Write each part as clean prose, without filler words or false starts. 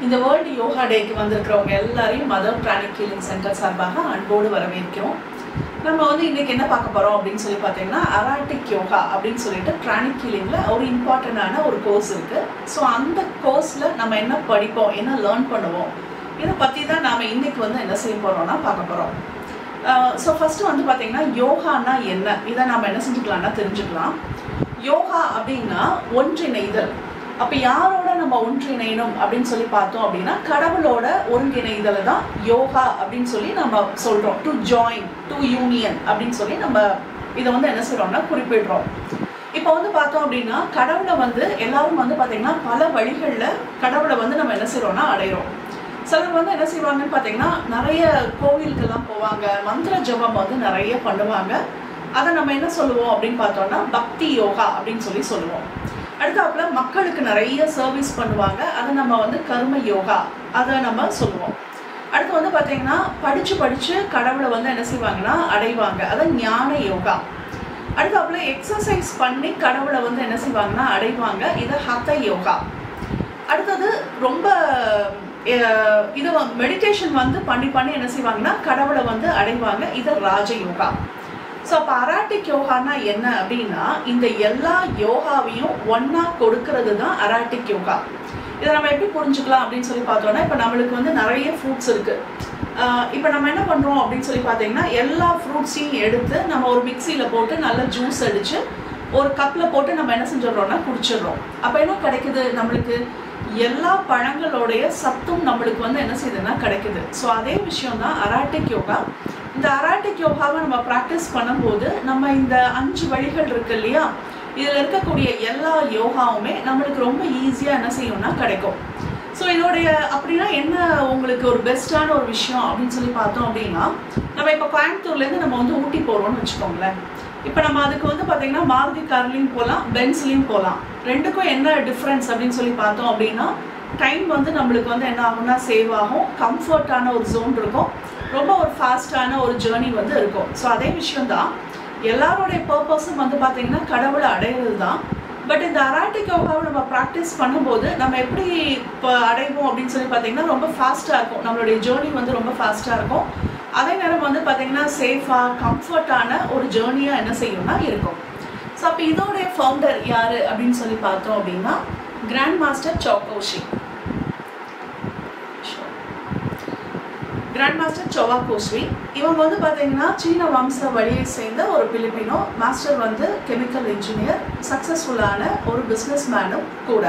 இந்த வேர்ல்டு யோகா டேக்கு வந்திருக்கிறவங்க எல்லாரையும் mother pranic healing centre சார்பாக அன்போடு வரவேற்கிறோம். நம்ம வந்து இன்னைக்கு என்ன பார்க்க போறோம் அப்படின்னு சொல்லி பார்த்தீங்கன்னா அராட்டிக் யோகா அப்படின்னு சொல்லிட்டு பிராணிக் ஹீலிங்ல ஒரு இம்பார்ட்டண்டான ஒரு கோர்ஸ் இருக்கு. ஸோ அந்த கோர்ஸ்ல நம்ம என்ன படிப்போம், என்ன லேர்ன் பண்ணுவோம், இதை பற்றி தான் நாம் இன்னைக்கு வந்து என்ன செய்ய போறோம்னா பார்க்க போறோம். ஸோ ஃபர்ஸ்ட் வந்து பார்த்தீங்கன்னா யோகானா என்ன, இதை நாம் என்ன செஞ்சுக்கலாம்னா தெரிஞ்சுக்கலாம். யோகா அப்படின்னா ஒன்றிணைதல். அப்போ யாரோட நம்ம ஒன்றிணையணும் அப்படின்னு சொல்லி பார்த்தோம் அப்படின்னா கடவுளோட ஒருங்கிணைதல் தான் யோகா அப்படின்னு சொல்லி நம்ம சொல்றோம். டு ஜாயின், டு யூனியன் அப்படின்னு சொல்லி நம்ம இதை வந்து என்ன செய்யறோம்னா குறிப்பிடுறோம். இப்போ வந்து பார்த்தோம் அப்படின்னா கடவுளை வந்து எல்லாரும் வந்து பார்த்தீங்கன்னா பல வழிகளில் கடவுளை வந்து நம்ம என்ன செய்யறோம்னா அடையிறோம். சிலர் வந்து என்ன செய்வாங்கன்னு பார்த்தீங்கன்னா நிறைய கோவிலுக்கெல்லாம் போவாங்க, மந்திர ஜபம் வந்து நிறைய பண்ணுவாங்க. அதை நம்ம என்ன சொல்லுவோம் அப்படின்னு பார்த்தோம்னா பக்தி யோகா அப்படின்னு சொல்லி சொல்லுவோம். அடுத்தாப்புல மக்களுக்கு நிறைய சர்வீஸ் பண்ணுவாங்க, அதை நம்ம வந்து கர்ம யோகா அதை நம்ம சொல்லுவோம். அடுத்து வந்து பார்த்தீங்கன்னா படிச்சு கடவுளை வந்து என்ன செய்வாங்கன்னா அடைவாங்க, அதை ஞான யோகா. அடுத்தாப்புல எக்ஸசைஸ் பண்ணி கடவுளை வந்து என்ன செய்வாங்கன்னா அடைவாங்க, இது ஹத யோகா. அடுத்தது ரொம்ப இது மெடிடேஷன் வந்து பண்ணி என்ன செய்வாங்கன்னா கடவுளை வந்து அடைவாங்க, இது ராஜ யோகா. ஸோ அப்போ அராட்டிக் யோகானா என்ன அப்படின்னா இந்த எல்லா யோகாவையும் ஒன்னா கொடுக்கறது தான் அராட்டிக் யோகா. இதை நம்ம எப்படி புரிஞ்சுக்கலாம் அப்படின்னு சொல்லி பார்த்தோம்னா இப்போ நம்மளுக்கு வந்து நிறைய ஃப்ரூட்ஸ் இருக்கு. இப்போ நம்ம என்ன பண்ணுறோம் அப்படின்னு சொல்லி பார்த்தீங்கன்னா எல்லா ஃப்ரூட்ஸையும் எடுத்து நம்ம ஒரு மிக்சியில் போட்டு நல்லா ஜூஸ் அடித்து ஒரு கப்பில் போட்டு நம்ம என்ன செஞ்சிடறோம்னா குடிச்சிடுறோம். அப்போ என்ன கிடைக்குது, நம்மளுக்கு எல்லா பழங்களோடைய சத்தும் நம்மளுக்கு வந்து என்ன செய்யுதுன்னா கிடைக்குது. ஸோ அதே விஷயம் தான் அராட்டிக் யோகா. இந்த அராட்டிக் யோகாவை நம்ம ப்ராக்டிஸ் பண்ணும்போது நம்ம இந்த 5 வழிகள் இருக்கு இல்லையா, இதில் இருக்கக்கூடிய எல்லா யோகாவுமே நம்மளுக்கு ரொம்ப ஈஸியாக என்ன செய்யும்னா கிடைக்கும். ஸோ இதோடைய அப்படின்னா என்ன உங்களுக்கு ஒரு பெஸ்ட்டான ஒரு விஷயம் அப்படின்னு சொல்லி பார்த்தோம் அப்படின்னா நம்ம இப்போ கோயம்புத்தூர்லேருந்து நம்ம வந்து ஊட்டி போகிறோம்னு வச்சுக்கோங்களேன். இப்போ நம்ம அதுக்கு வந்து பார்த்தீங்கன்னா மாருதி கார்லையும் போகலாம், பென்ஸ்லையும் போகலாம். ரெண்டுக்கும் என்ன டிஃப்ரென்ஸ் அப்படின்னு சொல்லி பார்த்தோம் அப்படின்னா டைம் வந்து நம்மளுக்கு வந்து என்ன ஆகும்னா சேவ் ஆகும், கம்ஃபர்டான ஒரு ஜோன் இருக்கும், ரொம்ப ஒரு ஃபாஸ்டான ஒரு ஜேர்னி வந்து இருக்கும். ஸோ அதே விஷயம்தான் எல்லாரோடைய பர்பஸும் வந்து பார்த்தீங்கன்னா கடவுளை அடையிறது தான். பட் இந்த அராட்டிக் யோகாவை நம்ம ப்ராக்டிஸ் பண்ணும்போது நம்ம எப்படி இப்போ அடைவோம் அப்படின்னு சொல்லி பார்த்தீங்கன்னா ரொம்ப ஃபாஸ்ட்டாக இருக்கும், நம்மளுடைய ஜேர்னி வந்து ரொம்ப ஃபாஸ்ட்டாக இருக்கும். அதே நேரம் வந்து பார்த்தீங்கன்னா சேஃபாக கம்ஃபர்டான ஒரு ஜேர்னியாக என்ன செய்யும்னா இருக்கும். ஸோ அப்போ இதோடைய ஃபவுண்டர் யார் அப்படின்னு சொல்லி பார்த்தோம் அப்படின்னா கிராண்ட் மாஸ்டர் சோகோஷி. கிராண்ட் மாஸ்டர் சோவா கோஸ்வி இவங்க வந்து பார்த்தீங்கன்னா சீன வம்ச வழியை சேர்ந்த ஒரு பிலிப்பினோ. மாஸ்டர் வந்து கெமிக்கல் இன்ஜினியர், சக்ஸஸ்ஃபுல்லான ஒரு பிஸ்னஸ் மேனும் கூட.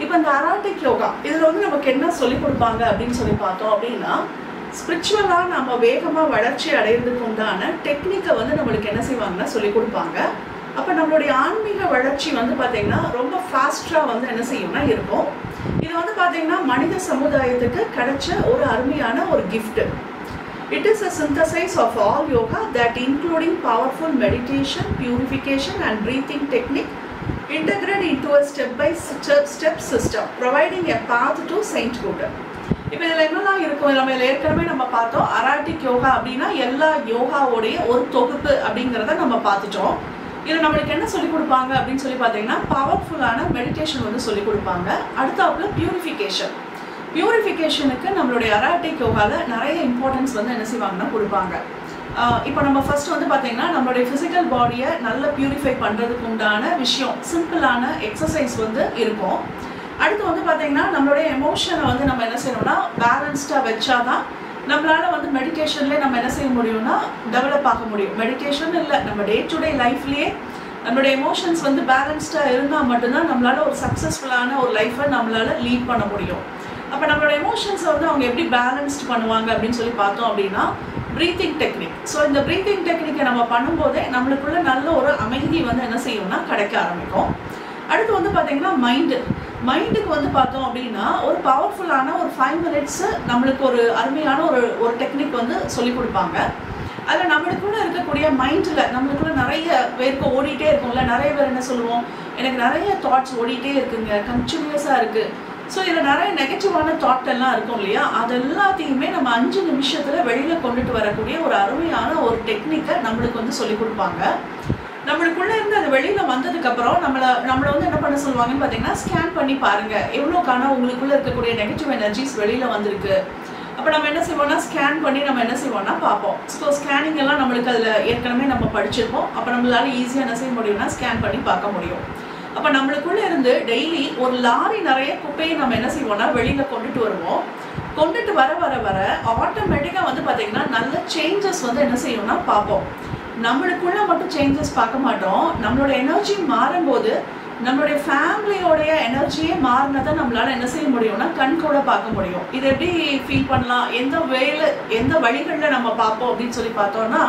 இப்போ இந்த அராட்டிக் யோகா இதில் வந்து நமக்கு என்ன சொல்லிக் கொடுப்பாங்க அப்படின்னு சொல்லி பார்த்தோம் அப்படின்னா ஸ்பிரிச்சுவலாக நம்ம வேகமாக வளர்ச்சி அடைகிறதுக்கு உண்டான டெக்னிக்கை வந்து நம்மளுக்கு என்ன செய்வாங்கன்னா சொல்லிக் கொடுப்பாங்க. அப்போ நம்மளுடைய ஆன்மீக வளர்ச்சி வந்து பார்த்தீங்கன்னா ரொம்ப ஃபாஸ்ட்டாக வந்து என்ன செய்யும்னா இருக்கும். இது வந்து பார்த்தீங்கன்னா மனித சமுதாயத்துக்கு கிடைச்ச ஒரு அருமையான ஒரு gift. It is a synthesis of all yoga that including powerful meditation, purification and breathing technique integrated into a step-by-step system, providing a path to sainthood. இப்போ இதில் என்னெல்லாம் இருக்கும், நம்ம ஏற்கனவே நம்ம பார்த்தோம் அராட்டிக் யோகா அப்படின்னா எல்லா யோகாவோடைய ஒரு தொகுப்பு அப்படிங்கிறத நம்ம பார்த்துட்டோம். இதில் நம்மளுக்கு என்ன சொல்லிக் கொடுப்பாங்க அப்படின்னு சொல்லி பார்த்தீங்கன்னா பவர்ஃபுல்லான மெடிடேஷன் வந்து சொல்லிக் கொடுப்பாங்க. அடுத்தாப்புல பியூரிஃபிகேஷனுக்கு நம்மளுடைய அராட்டிக் யோகாவில் நிறைய இம்பார்ட்டன்ஸ் வந்து என்ன செய்வாங்கன்னா கொடுப்பாங்க. இப்போ நம்ம ஃபர்ஸ்ட் வந்து பார்த்தீங்கன்னா நம்மளுடைய ஃபிசிக்கல் பாடியை நல்லா பியூரிஃபை பண்ணுறதுக்கு உண்டான விஷயம் சிம்பிளான எக்ஸசைஸ் வந்து இருக்கும். அடுத்து வந்து பார்த்தீங்கன்னா நம்மளுடைய எமோஷனை வந்து நம்ம என்ன செய்யணும்னா பேலன்ஸ்டாக வச்சாதான் நம்மளால வந்து மெடிடேஷன்லேயே நம்ம என்ன செய்ய முடியும்னா டெவலப் ஆக முடியும். மெடிடேஷன் இல்லை, நம்ம டே டு டே லைஃப்லேயே நம்மளுடைய எமோஷன்ஸ் வந்து பேலன்ஸ்டாக இருந்தால் மட்டும்தான் நம்மளால ஒரு சக்ஸஸ்ஃபுல்லான ஒரு லைஃப்பை நம்மளால லீட் பண்ண முடியும். அப்போ நம்மளோட எமோஷன்ஸை வந்து அவங்க எப்படி பேலன்ஸ்ட் பண்ணுவாங்க அப்படின்னு சொல்லி பார்த்தோம் அப்படின்னா ப்ரீத்திங் டெக்னிக். ஸோ இந்த ப்ரீத்திங் டெக்னிக்கை நம்ம பண்ணும்போதே நம்மளுக்குள்ள நல்ல ஒரு அமைதி வந்து என்ன செய்யும்னா கிடைக்க ஆரம்பிக்கும். அடுத்து வந்து பார்த்தீங்கன்னா மைண்டுக்கு வந்து பார்த்தோம் அப்படின்னா ஒரு பவர்ஃபுல்லான ஒரு 5 minutes நம்மளுக்கு ஒரு அருமையான ஒரு டெக்னிக் வந்து சொல்லிக் கொடுப்பாங்க. அதில் நம்மளுக்குள்ள இருக்கக்கூடிய மைண்டில் நம்மளுக்குள்ள நிறைய பேருக்கு ஓடிட்டே இருக்கும்ல, நிறைய பேர் என்ன சொல்லுவோம், எனக்கு நிறைய தாட்ஸ் ஓடிட்டே இருக்குங்க, கண்டினியூஸாக இருக்குது. ஸோ இதில் நிறைய நெகட்டிவான தாட் எல்லாம் இருக்கும் இல்லையா, அது எல்லாத்தையுமே நம்ம 5 நிமிஷத்தில் வெளியில் கொண்டுட்டு வரக்கூடிய ஒரு அருமையான ஒரு டெக்னிக்கை நம்மளுக்கு வந்து சொல்லிக் கொடுப்பாங்க. நம்மளுக்குள்ள இருந்து அது வெளியில வந்ததுக்கு அப்புறம் நம்மள வந்து என்ன பண்ண சொல்லுவாங்கன்னு பாத்தீங்கன்னா, ஸ்கேன் பண்ணி பாருங்க எவ்வளவுக்கான உங்களுக்குள்ள இருக்கக்கூடிய நெகட்டிவ் எனர்ஜிஸ் வெளியில வந்திருக்கு. அப்ப நம்ம என்ன செய்வோம்னா, ஸ்கேன் பண்ணி நம்ம என்ன செய்வோம்னா பார்ப்போம். ஸோ ஸ்கேனிங் எல்லாம் நம்மளுக்கு அதுல ஏற்கனவே நம்ம படிச்சிருப்போம். அப்ப நம்மளால ஈஸியா என்ன செய்ய முடியும்னா ஸ்கேன் பண்ணி பார்க்க முடியும். அப்ப நம்மளுக்குள்ள இருந்து டெய்லி ஒரு லாரி நிறைய குப்பையை நம்ம என்ன செய்வோம்னா வெளியில கொண்டுட்டு வருவோம். கொண்டுட்டு வர வர வர ஆட்டோமேட்டிக்கா வந்து பாத்தீங்கன்னா நல்ல சேஞ்சஸ் வந்து என்ன செய்யும்னா பார்ப்போம். நம்மளுக்குள்ள மட்டும் சேஞ்சஸ் பார்க்க மாட்டோம். நம்மளோட எனர்ஜி மாறும்போது நம்மளுடைய ஃபேமிலியோடைய எனர்ஜியே மாறினதை நம்மளால என்ன செய்ய முடியும்னா கண் கூட பார்க்க முடியும். இது எப்படி ஃபீல் பண்ணலாம், எந்த வழிகளில் நம்ம பார்ப்போம் அப்படின்னு சொல்லி பார்த்தோம்னா,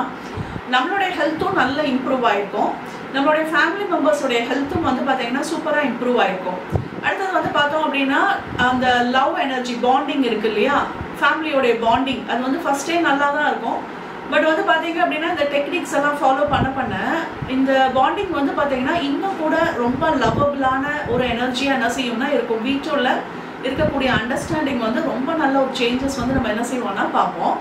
நம்மளுடைய ஹெல்த்தும் நல்லா இம்ப்ரூவ் ஆயிருக்கும். நம்மளுடைய ஃபேமிலி மெம்பர்ஸோடைய ஹெல்த்தும் வந்து பார்த்தீங்கன்னா சூப்பராக இம்ப்ரூவ் ஆயிருக்கும். அடுத்தது வந்து பார்த்தோம் அப்படின்னா, அந்த லவ் எனர்ஜி பாண்டிங் இருக்கு இல்லையா, ஃபேமிலியோடைய பாண்டிங் அது வந்து ஃபர்ஸ்டே நல்லா தான் இருக்கும். பட் வந்து பார்த்தீங்க அப்படின்னா இந்த டெக்னிக்ஸ் எல்லாம் ஃபாலோ பண்ண இந்த பாண்டிங் வந்து பார்த்தீங்கன்னா இன்னும் கூட ரொம்ப லவபிளான ஒரு எனர்ஜியாக என்ன செய்யும்னா இருக்கும். வீட்டுல இருக்கக்கூடிய அண்டர்ஸ்டாண்டிங் வந்து ரொம்ப நல்ல ஒரு சேஞ்சஸ் வந்து நம்ம என்ன செய்வோம்னா பார்ப்போம்.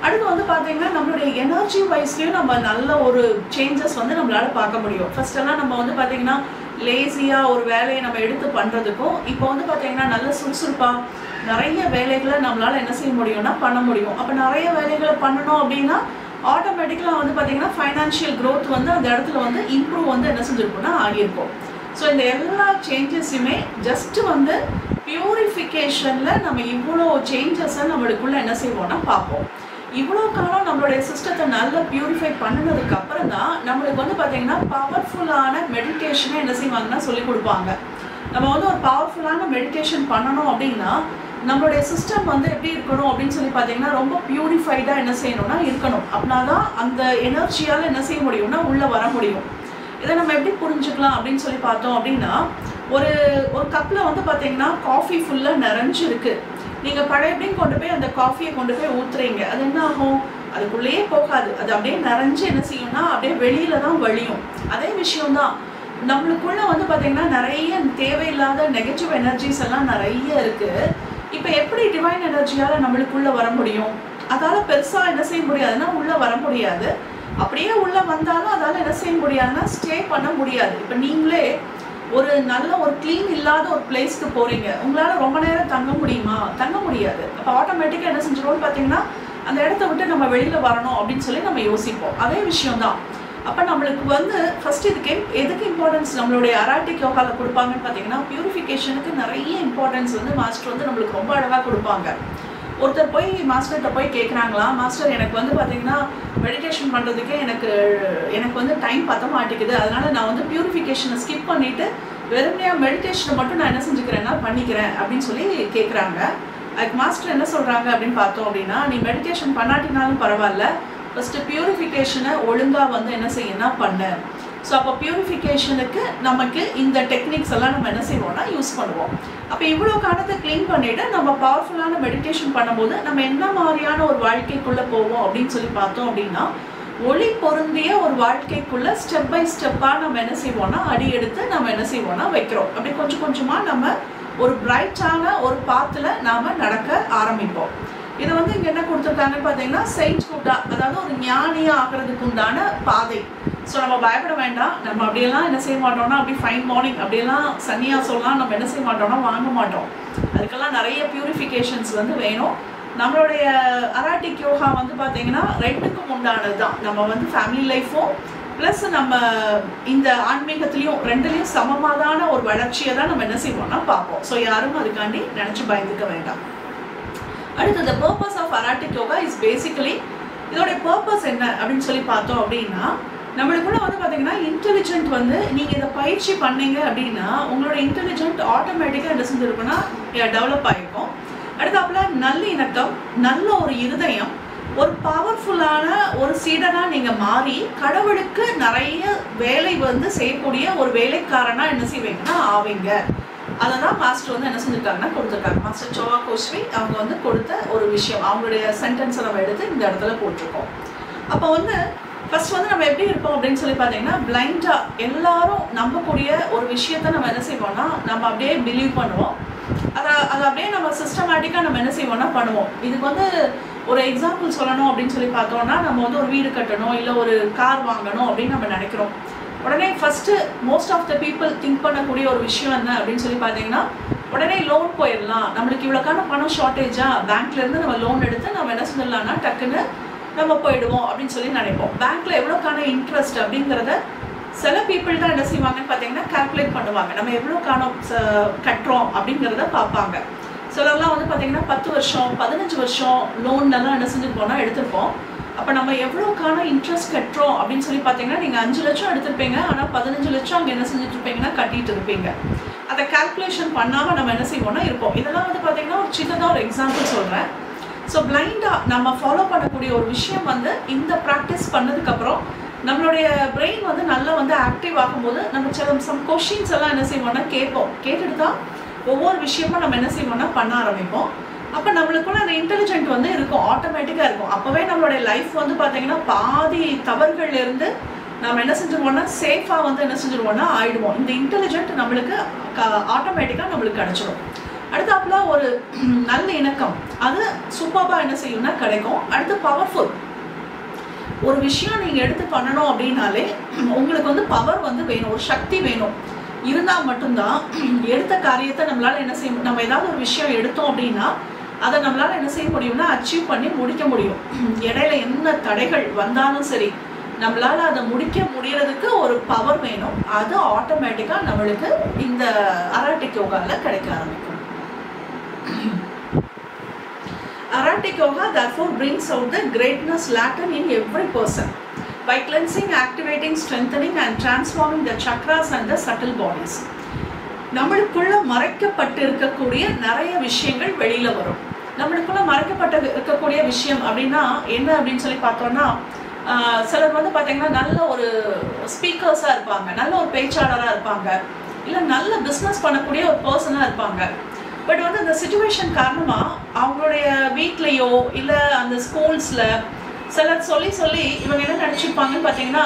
அடுத்து வந்து பார்த்தீங்கன்னா நம்மளுடைய எனர்ஜி வைஸ்லேயும் நம்ம நல்ல ஒரு சேஞ்சஸ் வந்து நம்மளால பார்க்க முடியும். ஃபர்ஸ்ட் எல்லாம் நம்ம வந்து பார்த்தீங்கன்னா லேசியாக ஒரு வேலையை நம்ம எடுத்து பண்ணுறதுக்கும் இப்போ வந்து பார்த்தீங்கன்னா நல்ல சுறுசுறுப்பாக நிறைய வேலைகளை நம்மளால என்ன செய்ய முடியும்னா பண்ண முடியும். அப்போ நிறைய வேலைகளை பண்ணணும் அப்படின்னா ஆட்டோமேட்டிக்கலாக வந்து பார்த்தீங்கன்னா ஃபைனான்ஷியல் க்ரோத் வந்து அந்த இடத்துல வந்து இம்ப்ரூவ் வந்து என்ன செஞ்சுருக்கோம்னா ஆகியிருக்கும். ஸோ இந்த எல்லா சேஞ்சஸுமே ஜஸ்ட் வந்து பியூரிஃபிகேஷனில் நம்ம இவ்வளோ சேஞ்சஸை நம்மளுக்குள்ள என்ன செய்வோம்னா பார்ப்போம். இவ்வளோ காலம் நம்மளுடைய சிஸ்டத்தை நல்லா பியூரிஃபை பண்ணினதுக்கு அப்புறம் தான் நம்மளுக்கு வந்து பார்த்தீங்கன்னா பவர்ஃபுல்லான மெடிடேஷனை என்ன செய்வாங்கன்னா சொல்லிக் கொடுப்பாங்க. நம்ம வந்து ஒரு பவர்ஃபுல்லான மெடிடேஷன் பண்ணணும் அப்படின்னா நம்மளுடைய சிஸ்டம் வந்து எப்படி இருக்கணும் அப்படின்னு சொல்லி பார்த்தீங்கன்னா ரொம்ப பியூரிஃபைடாக என்ன செய்யணும்னா இருக்கணும். அப்படின்னா தான் அந்த எனர்ஜியால் என்ன செய்ய முடியும்னா உள்ளே வர முடியும். இதை நம்ம எப்படி புரிஞ்சுக்கலாம் அப்படின்னு சொல்லி பார்த்தோம் அப்படின்னா, ஒரு கப்பில் வந்து பார்த்தீங்கன்னா காஃபி ஃபுல்லாக நிறைஞ்சிருக்கு. நீங்கள் பழையபடியும் கொண்டு போய் அந்த காஃபியை கொண்டு போய் ஊற்றுறீங்க, அது என்ன ஆகும், அதுக்குள்ளேயே போகாது. அது அப்படியே நிறைஞ்சு என்ன செய்யும்னா அப்படியே வெளியில தான் வழியும். அதே விஷயம்தான் நம்மளுக்குள்ள வந்து பார்த்தீங்கன்னா நிறைய தேவையில்லாத நெகட்டிவ் எனர்ஜிஸ் எல்லாம் நிறைய இருக்கு. இப்போ எப்படி டிவைன் எனர்ஜியால் நம்மளுக்குள்ள வர முடியும்? அதால் பெருசாக என்ன செய்ய முடியாதுன்னா உள்ளே வர முடியாது. அப்படியே உள்ளே வந்தாலும் அதால் என்ன செய்ய முடியாதுன்னா ஸ்டே பண்ண முடியாது. இப்போ நீங்களே ஒரு நல்ல ஒரு க்ளீன் இல்லாத ஒரு பிளேஸ்க்கு போகிறீங்க, உங்களால் ரொம்ப நேரம் தங்க முடியுமா? தங்க முடியாது. அப்போ ஆட்டோமேட்டிக்காக என்ன செஞ்சிடுவோம்னு பார்த்தீங்கன்னா அந்த இடத்த விட்டு நம்ம வெளியில் வரணும் அப்படின்னு சொல்லி நம்ம யோசிப்போம். அதே விஷயம்தான். அப்போ நம்மளுக்கு வந்து ஃபர்ஸ்ட் எதுக்கு இம்பார்ட்டன்ஸ் நம்மளுடைய அராட்டிக் யோகாவில் கொடுப்பாங்கன்னு பார்த்தீங்கன்னா, பியூரிஃபிகேஷனுக்கு நிறைய இம்பார்ட்டன்ஸ் வந்து மாஸ்டர் வந்து நம்மளுக்கு ரொம்ப அழகாக கொடுப்பாங்க. ஒருத்தர் போய் மாஸ்டர்கிட்ட போய் கேட்குறாங்களா, மாஸ்டர் எனக்கு வந்து பார்த்தீங்கன்னா மெடிடேஷன் பண்ணுறதுக்கே எனக்கு வந்து டைம் பத்த மாட்டேங்குது, அதனால நான் வந்து பியூரிஃபிகேஷனை ஸ்கிப் பண்ணிவிட்டு வெறுமையாக மெடிடேஷனை மட்டும் நான் என்ன செஞ்சுக்கிறேன்னா பண்ணிக்கிறேன் அப்படின்னு சொல்லி கேட்குறாங்க. அதுக்கு மாஸ்டர் என்ன சொல்கிறாங்க அப்படின்னு பார்த்தோம் அப்படின்னா, நீ மெடிடேஷன் பண்ணாட்டினாலும் பரவாயில்ல, ஃபஸ்ட்டு பியூரிஃபிகேஷனை ஒழுங்காக வந்து என்ன செய்யணும்னா பண்ணு. ஸோ அப்போ பியூரிஃபிகேஷனுக்கு நமக்கு இந்த டெக்னிக்ஸ் எல்லாம் நம்ம என்ன செய்வோம்னா யூஸ் பண்ணுவோம். அப்போ இவ்வளோ காலத்தை க்ளீன் பண்ணிவிட்டு நம்ம பவர்ஃபுல்லான மெடிடேஷன் பண்ணும்போது நம்ம என்ன மாதிரியான ஒரு வாழ்க்கைக்குள்ளே போவோம் அப்படின்னு சொல்லி பார்த்தோம் அப்படின்னா, ஒளி பொருந்திய ஒரு வாழ்க்கைக்குள்ளே ஸ்டெப் பை ஸ்டெப்பாக நம்ம என்ன செய்வோம்னா அடி எடுத்து நம்ம என்ன செய்வோம்னா வைக்கிறோம். அப்படி கொஞ்சம் கொஞ்சமாக நம்ம ஒரு பிரைட்டான ஒரு பாத்தில் நாம் நடக்க ஆரம்பிப்போம். இதை வந்து இங்கே என்ன கொடுத்துருக்காங்கன்னு பார்த்தீங்கன்னா செயின்ட்ஹுட்டா, அதாவது ஒரு ஞானியாக ஆகிறதுக்கு உண்டான பாதை. ஸோ நம்ம பயப்பட வேண்டாம். நம்ம அப்படியெல்லாம் என்ன செய்ய மாட்டோம்னா அப்படி ஃபைன் மார்னிங் அப்படியெல்லாம் சன்னியாசம்லாம் நம்ம என்ன செய்ய மாட்டோம்னா வாங்க மாட்டோம். அதுக்கெல்லாம் நிறைய பியூரிஃபிகேஷன்ஸ் வந்து வேணும். நம்மளுடைய அராட்டிக் யோகா வந்து பார்த்தீங்கன்னா ரெண்டுக்கும் உண்டானது தான். நம்ம வந்து ஃபேமிலி லைஃப்பும் ப்ளஸ் நம்ம இந்த ஆன்மீகத்துலேயும் ரெண்டுலேயும் சமமாதான ஒரு வளர்ச்சியை தான் நம்ம என்ன செய்வோம்னா பார்ப்போம். ஸோ யாரும் அதுக்காண்டி நினச்சி பயந்துக்க வேண்டாம். அடுத்து the purpose of Aratic Yoga is basically இதோட பர்பஸ் என்ன அப்படின்னு சொல்லி பார்த்தோம் அப்படின்னா, நம்மளுக்குள்ள வந்து பார்த்தீங்கன்னா இன்டெலிஜென்ட் வந்து நீங்கள் இதை பயிற்சி பண்ணீங்க அப்படின்னா உங்களோட இன்டெலிஜென்ட் ஆட்டோமேட்டிக்காக என்ன செஞ்சுருக்குன்னா டெவலப் ஆகிருக்கும். அடுத்தாப்புல நல்லிணக்கம், நல்ல ஒரு இருதயம், ஒரு பவர்ஃபுல்லான ஒரு சீடனாக நீங்கள் மாறி கடவுளுக்கு நிறைய வேலை வந்து செய்யக்கூடிய ஒரு வேலைக்காரனாக என்ன செய்வீங்கன்னா ஆவீங்க. அதை தான் மாஸ்டர் வந்து என்ன செஞ்சுருக்காங்கன்னா கொடுத்துருக்காங்க. மாஸ்டர் சோவா கோஸ்வி அவங்க வந்து கொடுத்த ஒரு விஷயம், அவங்களுடைய சென்டென்ஸை நம்ம எடுத்து இந்த இடத்துல போட்டிருக்கோம். அப்போ வந்து ஃபர்ஸ்ட் வந்து நம்ம எப்படி இருப்போம் அப்படின்னு சொல்லி பார்த்தீங்கன்னா, பிளைண்டாக எல்லாரும் நம்பக்கூடிய ஒரு விஷயத்த நம்ம என்ன செய்வோம்னா நம்ம அப்படியே பிலீவ் பண்ணுவோம். அதை அப்படியே நம்ம சிஸ்டமேட்டிக்காக நம்ம என்ன செய்வோம்னா பண்ணுவோம். இதுக்கு வந்து ஒரு எக்ஸாம்பிள் சொல்லணும் அப்படின்னு சொல்லி பார்த்தோம்னா, நம்ம வந்து ஒரு வீடு கட்டணும் இல்லை ஒரு கார் வாங்கணும் அப்படின்னு நம்ம நினைக்கிறோம். உடனே first most of the people think பண்ணக்கூடிய ஒரு விஷயம் என்ன அப்படின்னு சொல்லி பார்த்தீங்கன்னா, உடனே லோன் போயிடலாம், நம்மளுக்கு இவ்வளோக்கான பணம் ஷார்ட்டேஜா, பேங்க்லேருந்து நம்ம லோன் எடுத்து நம்ம என்ன செஞ்சிடலாம்னா டக்குன்னு நம்ம போயிடுவோம் அப்படின்னு சொல்லி நினைப்போம். பேங்க்கில் எவ்வளோக்கான இன்ட்ரெஸ்ட் அப்படிங்கிறத சில பீப்புள் தான் என்ன செய்வாங்கன்னு பார்த்தீங்கன்னா கால்குலேட் பண்ணுவாங்க. நம்ம எவ்வளோக்கான கட்டுறோம் அப்படிங்கிறத பார்ப்பாங்க. சிலர்லாம் வந்து பார்த்தீங்கன்னா 10 வருஷம் 15 வருஷம் லோன்லாம் என்ன செஞ்சுருப்போம்னா எடுத்திருப்போம். அப்போ நம்ம எவ்வளோக்கான இன்ட்ரெஸ்ட் கட்டுறோம் அப்படின்னு சொல்லி பார்த்தீங்கன்னா, நீங்கள் 5 லட்சம் எடுத்திருப்பீங்க, ஆனால் 15 லட்சம் அங்கே என்ன செஞ்சுட்டு இருப்பீங்கன்னா கட்டிட்டு இருப்பீங்க. அதை கால்குலேஷன் பண்ணாமல் நம்ம என்ன செய்வோம்னா இருப்போம். இதெல்லாம் வந்து பார்த்தீங்கன்னா ஒரு சின்னதாக ஒரு எக்ஸாம்பிள் சொல்கிறேன். ஸோ பிளைண்டாக நம்ம ஃபாலோ பண்ணக்கூடிய ஒரு விஷயம் வந்து இந்த ப்ராக்டிஸ் பண்ணதுக்கப்புறம் நம்மளுடைய பிரெயின் வந்து நல்லா வந்து ஆக்டிவ் ஆகும்போது நம்ம சம் கொஷின்ஸ் எல்லாம் என்ன செய்வோம்னா கேட்போம். கேட்டுட்டு தான் ஒவ்வொரு விஷயமும் நம்ம என்ன செய்வோம்னா பண்ண ஆரம்பிப்போம். அப்போ நம்மளுக்குள்ள அந்த இன்டெலிஜென்ட் வந்து இருக்கும், ஆட்டோமேட்டிக்காக இருக்கும். அப்போவே நம்மளுடைய லைஃப் வந்து பார்த்தீங்கன்னா பாதி தவறுகள்லேருந்து நம்ம என்ன செஞ்சுருவோம்னா சேஃபாக வந்து என்ன செஞ்சுருவோம்னா ஆயிடுவோம். இந்த இன்டெலிஜென்ட் நம்மளுக்கு ஆட்டோமேட்டிக்காக நம்மளுக்கு கிடைச்சிடும். அடுத்தாப்புல ஒரு நல்ல இணக்கம் அது சூப்பராக என்ன செய்யும்னா கிடைக்கும். அடுத்து பவர்ஃபுல் ஒரு விஷயம் நீங்கள் எடுத்து பண்ணணும் அப்படின்னாலே உங்களுக்கு வந்து பவர் வந்து வேணும், ஒரு சக்தி வேணும். இருந்தால் மட்டும்தான் எடுத்த காரியத்தை நம்மளால் என்ன செய்ய, நம்ம ஏதாவது ஒரு விஷயம் எடுத்தோம் அப்படின்னா அதை நம்மளால் என்ன செய்ய முடியும்னா அச்சீவ் பண்ணி முடிக்க முடியும். இடையில என்ன தடைகள் வந்தாலும் சரி நம்மளால் அதை முடிக்க முடியறதுக்கு ஒரு பவர் வேணும். அது ஆட்டோமேட்டிக்காக நம்மளுக்கு இந்த அராட்டிக் யோகாவில் கிடைக்க ஆரம்பிக்கும். Aratic yoga therefore brings out the greatness latent in every person by cleansing, activating, strengthening and transforming the chakras and the subtle bodies. நம்மளுக்குள்ள மறைக்கப்பட்டு இருக்கக்கூடிய நிறைய விஷயங்கள் வெளியில வரும். நம்மளுக்குள்ள மறைக்கப்பட்டு இருக்கக்கூடிய விஷயம் அப்படின்னா என்ன அப்படின்னு சொல்லி பார்த்தோம்னா, சிலர் வந்து பார்த்தீங்கன்னா நல்ல ஒரு ஸ்பீக்கர்ஸாக இருப்பாங்க, நல்ல ஒரு பேச்சாளராக இருப்பாங்க, இல்லை நல்ல பிஸ்னஸ் பண்ணக்கூடிய ஒரு பர்சனாக இருப்பாங்க. பட் வந்து அந்த சிச்சுவேஷன் காரணமாக அவங்களுடைய வீட்லேயோ இல்லை அந்த ஸ்கூல்ஸில் சிலர் சொல்லி சொல்லி இவங்க என்ன நினச்சிருப்பாங்கன்னு பார்த்தீங்கன்னா,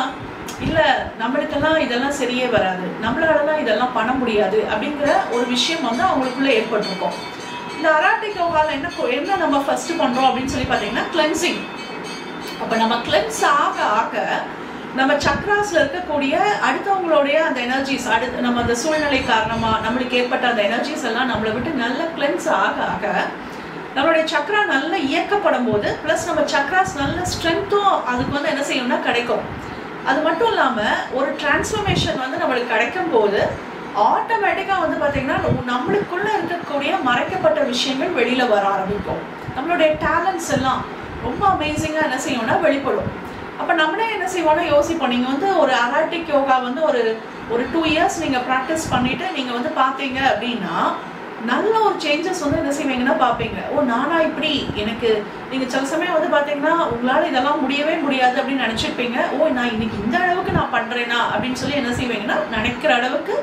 இல்லை நம்மளுக்கெல்லாம் இதெல்லாம் சரியே வராது, நம்மளாலலாம் இதெல்லாம் பண்ண முடியாது அப்படிங்கிற ஒரு விஷயம் வந்து அவங்களுக்குள்ளே ஏற்பட்டிருக்கும். இந்த அராட்டிக் யோகாவில் என்ன நம்ம ஃபஸ்ட்டு பண்ணுறோம் அப்படின்னு சொல்லி பார்த்தீங்கன்னா கிளென்சிங். அப்போ நம்ம கிளென்ஸ் ஆக ஆக நம்ம சக்ராஸில் இருக்கக்கூடிய அடுத்தவங்களுடைய அந்த எனர்ஜிஸ், அடுத்து நம்ம அந்த சூழ்நிலை காரணமாக நம்மளுக்கு ஏற்பட்ட அந்த எனர்ஜிஸ் எல்லாம் நம்மளை விட்டு நல்ல கிளென்ஸ் ஆக ஆக நம்மளுடைய சக்ரா நல்லா இயக்கப்படும் போது ப்ளஸ் நம்ம சக்ராஸ் நல்ல ஸ்ட்ரென்த்தும் அதுக்கு வந்து என்ன செய்யணும்னா கிடைக்கும். அது மட்டும் இல்லாமல் ஒரு டிரான்ஸ்ஃபர்மேஷன் வந்து நம்மளுக்கு கிடைக்கும் போது ஆட்டோமேட்டிக்காக வந்து பார்த்திங்கன்னா நம்மளுக்குள்ளே இருக்கக்கூடிய மறைக்கப்பட்ட விஷயங்கள் வெளியில் வர ஆரம்பிக்கும். நம்மளுடைய டேலண்ட்ஸ் எல்லாம் ரொம்ப அமேசிங்காக என்ன செய்யணும்னா வெளிப்படும். அப்போ நம்மளே என்ன செய்வோம்னா யோசிப்போம். நீங்கள் வந்து ஒரு அராட்டிக் யோகா வந்து ஒரு 2 இயர்ஸ் நீங்கள் ப்ராக்டிஸ் பண்ணிவிட்டு நீங்கள் வந்து பார்த்தீங்க அப்படின்னா நல்ல ஒரு சேஞ்சஸ் வந்து என்ன செய்வீங்கன்னா பார்ப்பீங்க. ஓ நானா இப்படி, எனக்கு நீங்கள் சில சமயம் வந்து பார்த்தீங்கன்னா உங்களால் இதெல்லாம் முடியவே முடியாது அப்படின்னு நினச்சிருப்பீங்க. ஓ நான் இன்னைக்கு இந்த அளவுக்கு நான் பண்ணுறேனா அப்படின்னு சொல்லி என்ன செய்வீங்கன்னா நினைக்கிற அளவுக்கு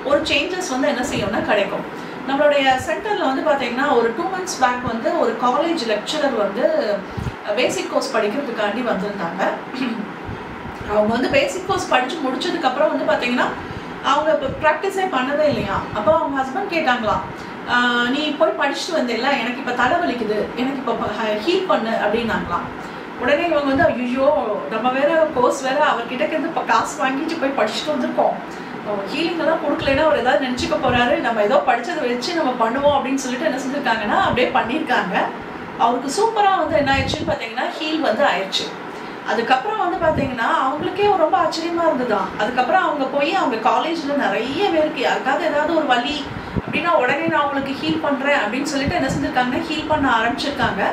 ஒரு சேஞ்சஸ் வந்து என்ன செய்யும்னா கிடைக்கும். நம்மளுடைய சென்டரில் வந்து பார்த்தீங்கன்னா ஒரு 2 months பேக் வந்து ஒரு காலேஜ் லெக்சரர் வந்து பேசிக் கோர்ஸ் படிக்கிறதுக்காண்டி வந்திருந்தாங்க. அவங்க வந்து பேசிக் கோர்ஸ் படித்து முடிச்சதுக்கப்புறம் வந்து பார்த்தீங்கன்னா அவங்க இப்போ ப்ராக்டிஸே பண்ணவே இல்லையா. அப்போ அவங்க ஹஸ்பண்ட் கேட்டாங்களாம், நீ போய் படிச்சுட்டு வந்தேல்ல, எனக்கு இப்போ தலைவலிக்குது, எனக்கு இப்போ ஹீல் பண்ணு அப்படின்னாங்களாம். உடனே இவங்க வந்து ஐயோ நம்ம வேற கோர்ஸ் வேற அவர்கிட்ட இருந்து இப்போ காசு வாங்கிட்டு போய் படிச்சுட்டு வந்திருக்கோம், ஹீலிங் எல்லாம் கொடுக்கலன்னா அவர் ஏதாவது நினச்சிக்க போறாரு, நம்ம ஏதோ படிச்சதை வச்சு நம்ம பண்ணுவோம் அப்படின்னு சொல்லிட்டு என்ன செஞ்சுருக்காங்கன்னா அப்படியே பண்ணியிருக்காங்க. அவருக்கு சூப்பராக வந்து என்ன ஆயிடுச்சுன்னு பார்த்தீங்கன்னா ஹீல் வந்து ஆயிடுச்சு. அதுக்கப்புறம் வந்து பார்த்தீங்கன்னா அவங்களுக்கே ரொம்ப ஆச்சரியமாக இருந்துதான். அதுக்கப்புறம் அவங்க போய் அவங்க காலேஜில் நிறைய பேருக்கு யாருக்காவது ஏதாவது ஒரு வலி அப்படின்னா உடனே நான் அவங்களுக்கு ஹீல் பண்ணுறேன் அப்படின்னு சொல்லிட்டு என்ன செஞ்சுருக்காங்கன்னா ஹீல் பண்ண ஆரம்பிச்சிருக்காங்க.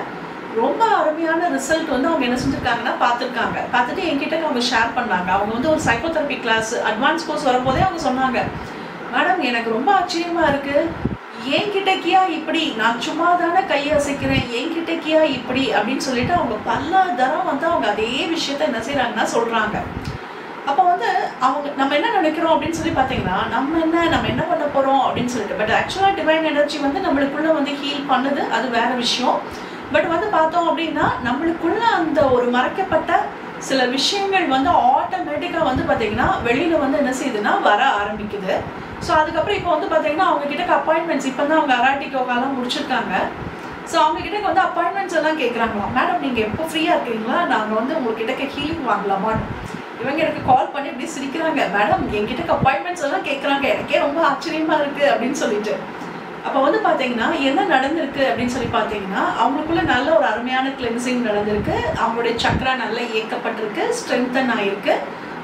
ரொம்ப அருமையான ரிசல்ட் வந்து அவங்க என்ன செஞ்சுருக்காங்கன்னா பார்த்துருக்காங்க. பார்த்துட்டு என்கிட்ட அவங்க ஷேர் பண்ணாங்க. அவங்க வந்து ஒரு சைக்கோதெரப்பி கிளாஸ் அட்வான்ஸ் கோர்ஸ் வரும்போதே அவங்க சொன்னாங்க, மேடம் எனக்கு ரொம்ப ஆச்சரியமாக இருக்குது, என்கிட்டக்கியா இப்படி, நான் சும்மா தானே கையை அசைக்கிறேன், என்கிட்டக்கியா இப்படி அப்படின்னு சொல்லிட்டு அவங்க பல தரம் வந்து அவங்க அதே விஷயத்த என்ன செய்கிறாங்கன்னா சொல்கிறாங்க. அப்போ வந்து அவங்க நம்ம என்ன நினைக்கிறோம் அப்படின்னு சொல்லி பார்த்தீங்கன்னா நம்ம என்ன பண்ண போகிறோம் அப்படின்னு சொல்லிட்டு, பட் ஆக்சுவலாக டிவைன் எனர்ஜி வந்து நம்மளுக்குள்ளே வந்து ஹீல் பண்ணுது, அது வேற விஷயம். பட் வந்து பார்த்தோம் அப்படின்னா நம்மளுக்குள்ள அந்த ஒரு மறைக்கப்பட்ட சில விஷயங்கள் வந்து ஆட்டோமேட்டிக்காக வந்து பார்த்தீங்கன்னா வெளியில் வந்து என்ன செய்யுதுன்னா வர ஆரம்பிக்குது. ஸோ அதுக்கப்புறம் இப்போ வந்து பார்த்தீங்கன்னா அவங்க கிட்ட அப்பாயின்மெண்ட்ஸ் இப்போ தான் அவங்க அராட்டிக் யோகாலாம் முடிச்சிருக்காங்க. ஸோ அவங்க கிட்ட வந்து அப்பாயின்மெண்ட்ஸ் எல்லாம் கேட்குறாங்களாம், மேடம் நீங்கள் எப்போ ஃப்ரீயாக இருக்கிறீங்களா, நாங்கள் வந்து உங்ககிட்ட ஹீலிங் வாங்கலாமா. இவங்க எனக்கு கால் பண்ணி இப்படி சிரிக்கிறாங்க, மேடம் என்கிட்ட அப்பாயின்மெண்ட்ஸ் எல்லாம் கேட்குறாங்க, எனக்கே ரொம்ப ஆச்சரியமா இருக்கு அப்படின்னு சொல்லிட்டு. அப்போ வந்து பார்த்தீங்கன்னா என்ன நடந்திருக்கு அப்படின்னு சொல்லி பார்த்தீங்கன்னா, அவங்களுக்குள்ள நல்ல ஒரு அருமையான கிளென்சிங் நடந்திருக்கு, அவங்களுடைய சக்ரா நல்லா இயக்கப்பட்டிருக்கு, ஸ்ட்ரென்தன் ஆயிருக்கு,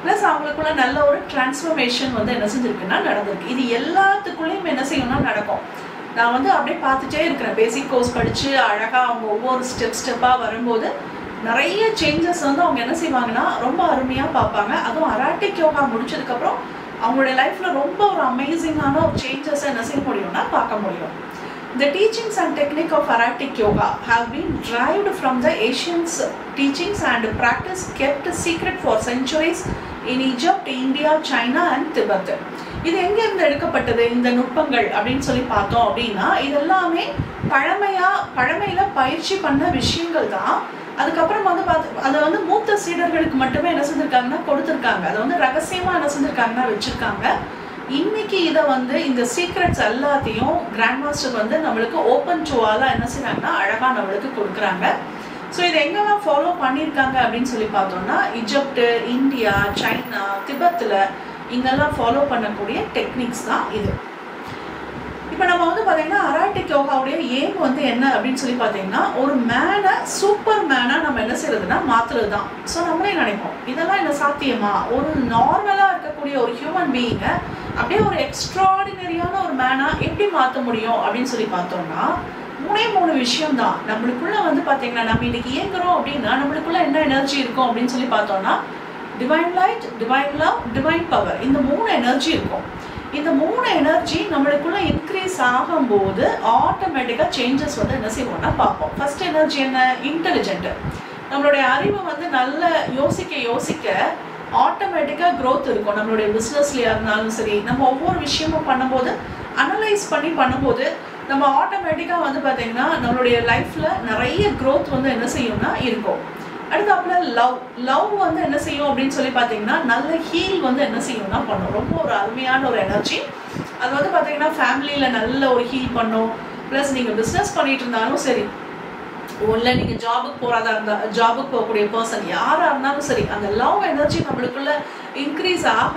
ப்ளஸ் அவங்களுக்குள்ள நல்ல ஒரு டிரான்ஸ்ஃபர்மேஷன் வந்து என்ன செஞ்சிருக்குன்னா நடந்திருக்கு. இது எல்லாத்துக்குள்ளேயும் என்ன செய்யணும்னா நடக்கும். நான் வந்து அப்படியே பார்த்துட்டே இருக்கிறேன், பேசிக் கோர்ஸ் படித்து அழகாக அவங்க ஒவ்வொரு ஸ்டெப்பாக வரும்போது நிறைய சேஞ்சஸ் வந்து அவங்க என்ன செய்வாங்கன்னா ரொம்ப அருமையாக பார்ப்பாங்க. அதுவும் அராட்டிக் யோகா முடிச்சதுக்கப்புறம் அவங்களுடைய லைஃப்பில் ரொம்ப ஒரு அமேசிங்கான ஒரு சேஞ்சஸை என்ன செய்ய முடியும்னா பார்க்க முடியும். The teachings and technique of Aratic Yoga have been derived from the Asians' teachings and practice kept secret for centuries in Egypt, India, China and Tibet. இது எங்கேருந்து எடுக்கப்பட்டது இந்த நுட்பங்கள் அப்படின்னு சொல்லி பார்த்தோம் அப்படின்னா, இதெல்லாமே பழமையில் பயிற்சி பண்ண விஷயங்கள் தான். அதுக்கப்புறம் வந்து அதை வந்து மூத்த சீடர்களுக்கு மட்டுமே என்ன செஞ்சுருக்காங்கன்னா கொடுத்துருக்காங்க. அதை வந்து ரகசியமாக என்ன செஞ்சுருக்காங்கன்னா வச்சுருக்காங்க. இன்னைக்கு இதை வந்து இந்த சீக்ரெட்ஸ் எல்லாத்தையும் கிராண்ட் மாஸ்டர் வந்து நம்மளுக்கு ஓப்பன் டுவாலாக என்ன செய்யறாங்கன்னா அழகாக நம்மளுக்கு கொடுக்குறாங்க. ஸோ இதை எங்கெல்லாம் ஃபாலோ பண்ணியிருக்காங்க அப்படின்னு சொல்லி பார்த்தோம்னா, இஜிப்ட், இந்தியா, சைனா, திபெத்தில் இங்கெல்லாம் ஃபாலோ பண்ணக்கூடிய டெக்னிக்ஸ் தான் இது. இப்போ நம்ம வந்து பார்த்தீங்கன்னா அராட்டிக் யோகாவுடைய எய்ம் வந்து என்ன அப்படின்னு சொல்லி பார்த்தீங்கன்னா, ஒரு மேனை சூப்பர் மேனாக நம்ம என்ன செய்யறதுன்னா மாற்றுறது தான். ஸோ நம்மளே நினைப்போம் இதெல்லாம் என்ன சாத்தியமா, ஒரு நார்மலாக இருக்கக்கூடிய ஒரு ஹியூமன் பீயிங்கை அப்படியே ஒரு எக்ஸ்ட்ராடினரியான ஒரு மேனாக எப்படி மாற்ற முடியும் அப்படின்னு சொல்லி பார்த்தோம்னா, 3 விஷயம் தான். நம்மளுக்குள்ள வந்து பார்த்தீங்கன்னா நம்ம இன்னைக்கு இயங்குறோம் அப்படின்னா நம்மளுக்குள்ள என்ன எனர்ஜி இருக்கும் அப்படின்னு சொல்லி பார்த்தோம்னா, divine light, divine love, divine power, இந்த 3 எனர்ஜி இருக்கும். இந்த 3 எனர்ஜி நம்மளுக்குள்ள இன்க்ரீஸ் ஆகும்போது ஆட்டோமேட்டிக்காக சேஞ்சஸ் வந்து என்ன செய்வோம்னா பார்ப்போம். ஃபர்ஸ்ட் எனர்ஜி என்ன, இன்டெலிஜென்ட். நம்மளுடைய அறிவை வந்து நல்ல யோசிக்க ஆட்டோமேட்டிக்காக க்ரோத் இருக்கும். நம்மளுடைய பிஸ்னஸ்லையாக இருந்தாலும் சரி, நம்ம ஒவ்வொரு விஷயமும் பண்ணும்போது அனலைஸ் பண்ணி பண்ணும்போது நம்ம ஆட்டோமேட்டிக்காக வந்து பார்த்தீங்கன்னா நம்மளுடைய லைஃப்பில் நிறைய க்ரோத் வந்து என்ன செய்யும்னா இருக்கும். அடுத்தாப்புல லவ் வந்து என்ன செய்யும் அப்படின்னு சொல்லி பார்த்தீங்கன்னா, நல்ல ஹீல் வந்து என்ன செய்யும்னா பண்ணும். ரொம்ப ஒரு அருமையான ஒரு எனர்ஜி. அது வந்து பார்த்தீங்கன்னா ஃபேமிலியில் நல்ல ஒரு ஹீல் பண்ணும். ப்ளஸ் நீங்கள் பிஸ்னஸ் பண்ணிட்டு இருந்தாலும் சரி, இல்லை நீங்கள் ஜாபுக்கு போகக்கூடிய பர்சன் யாராக இருந்தாலும் சரி, அந்த லவ் எனர்ஜி நம்மளுக்குள்ள இன்க்ரீஸ் ஆக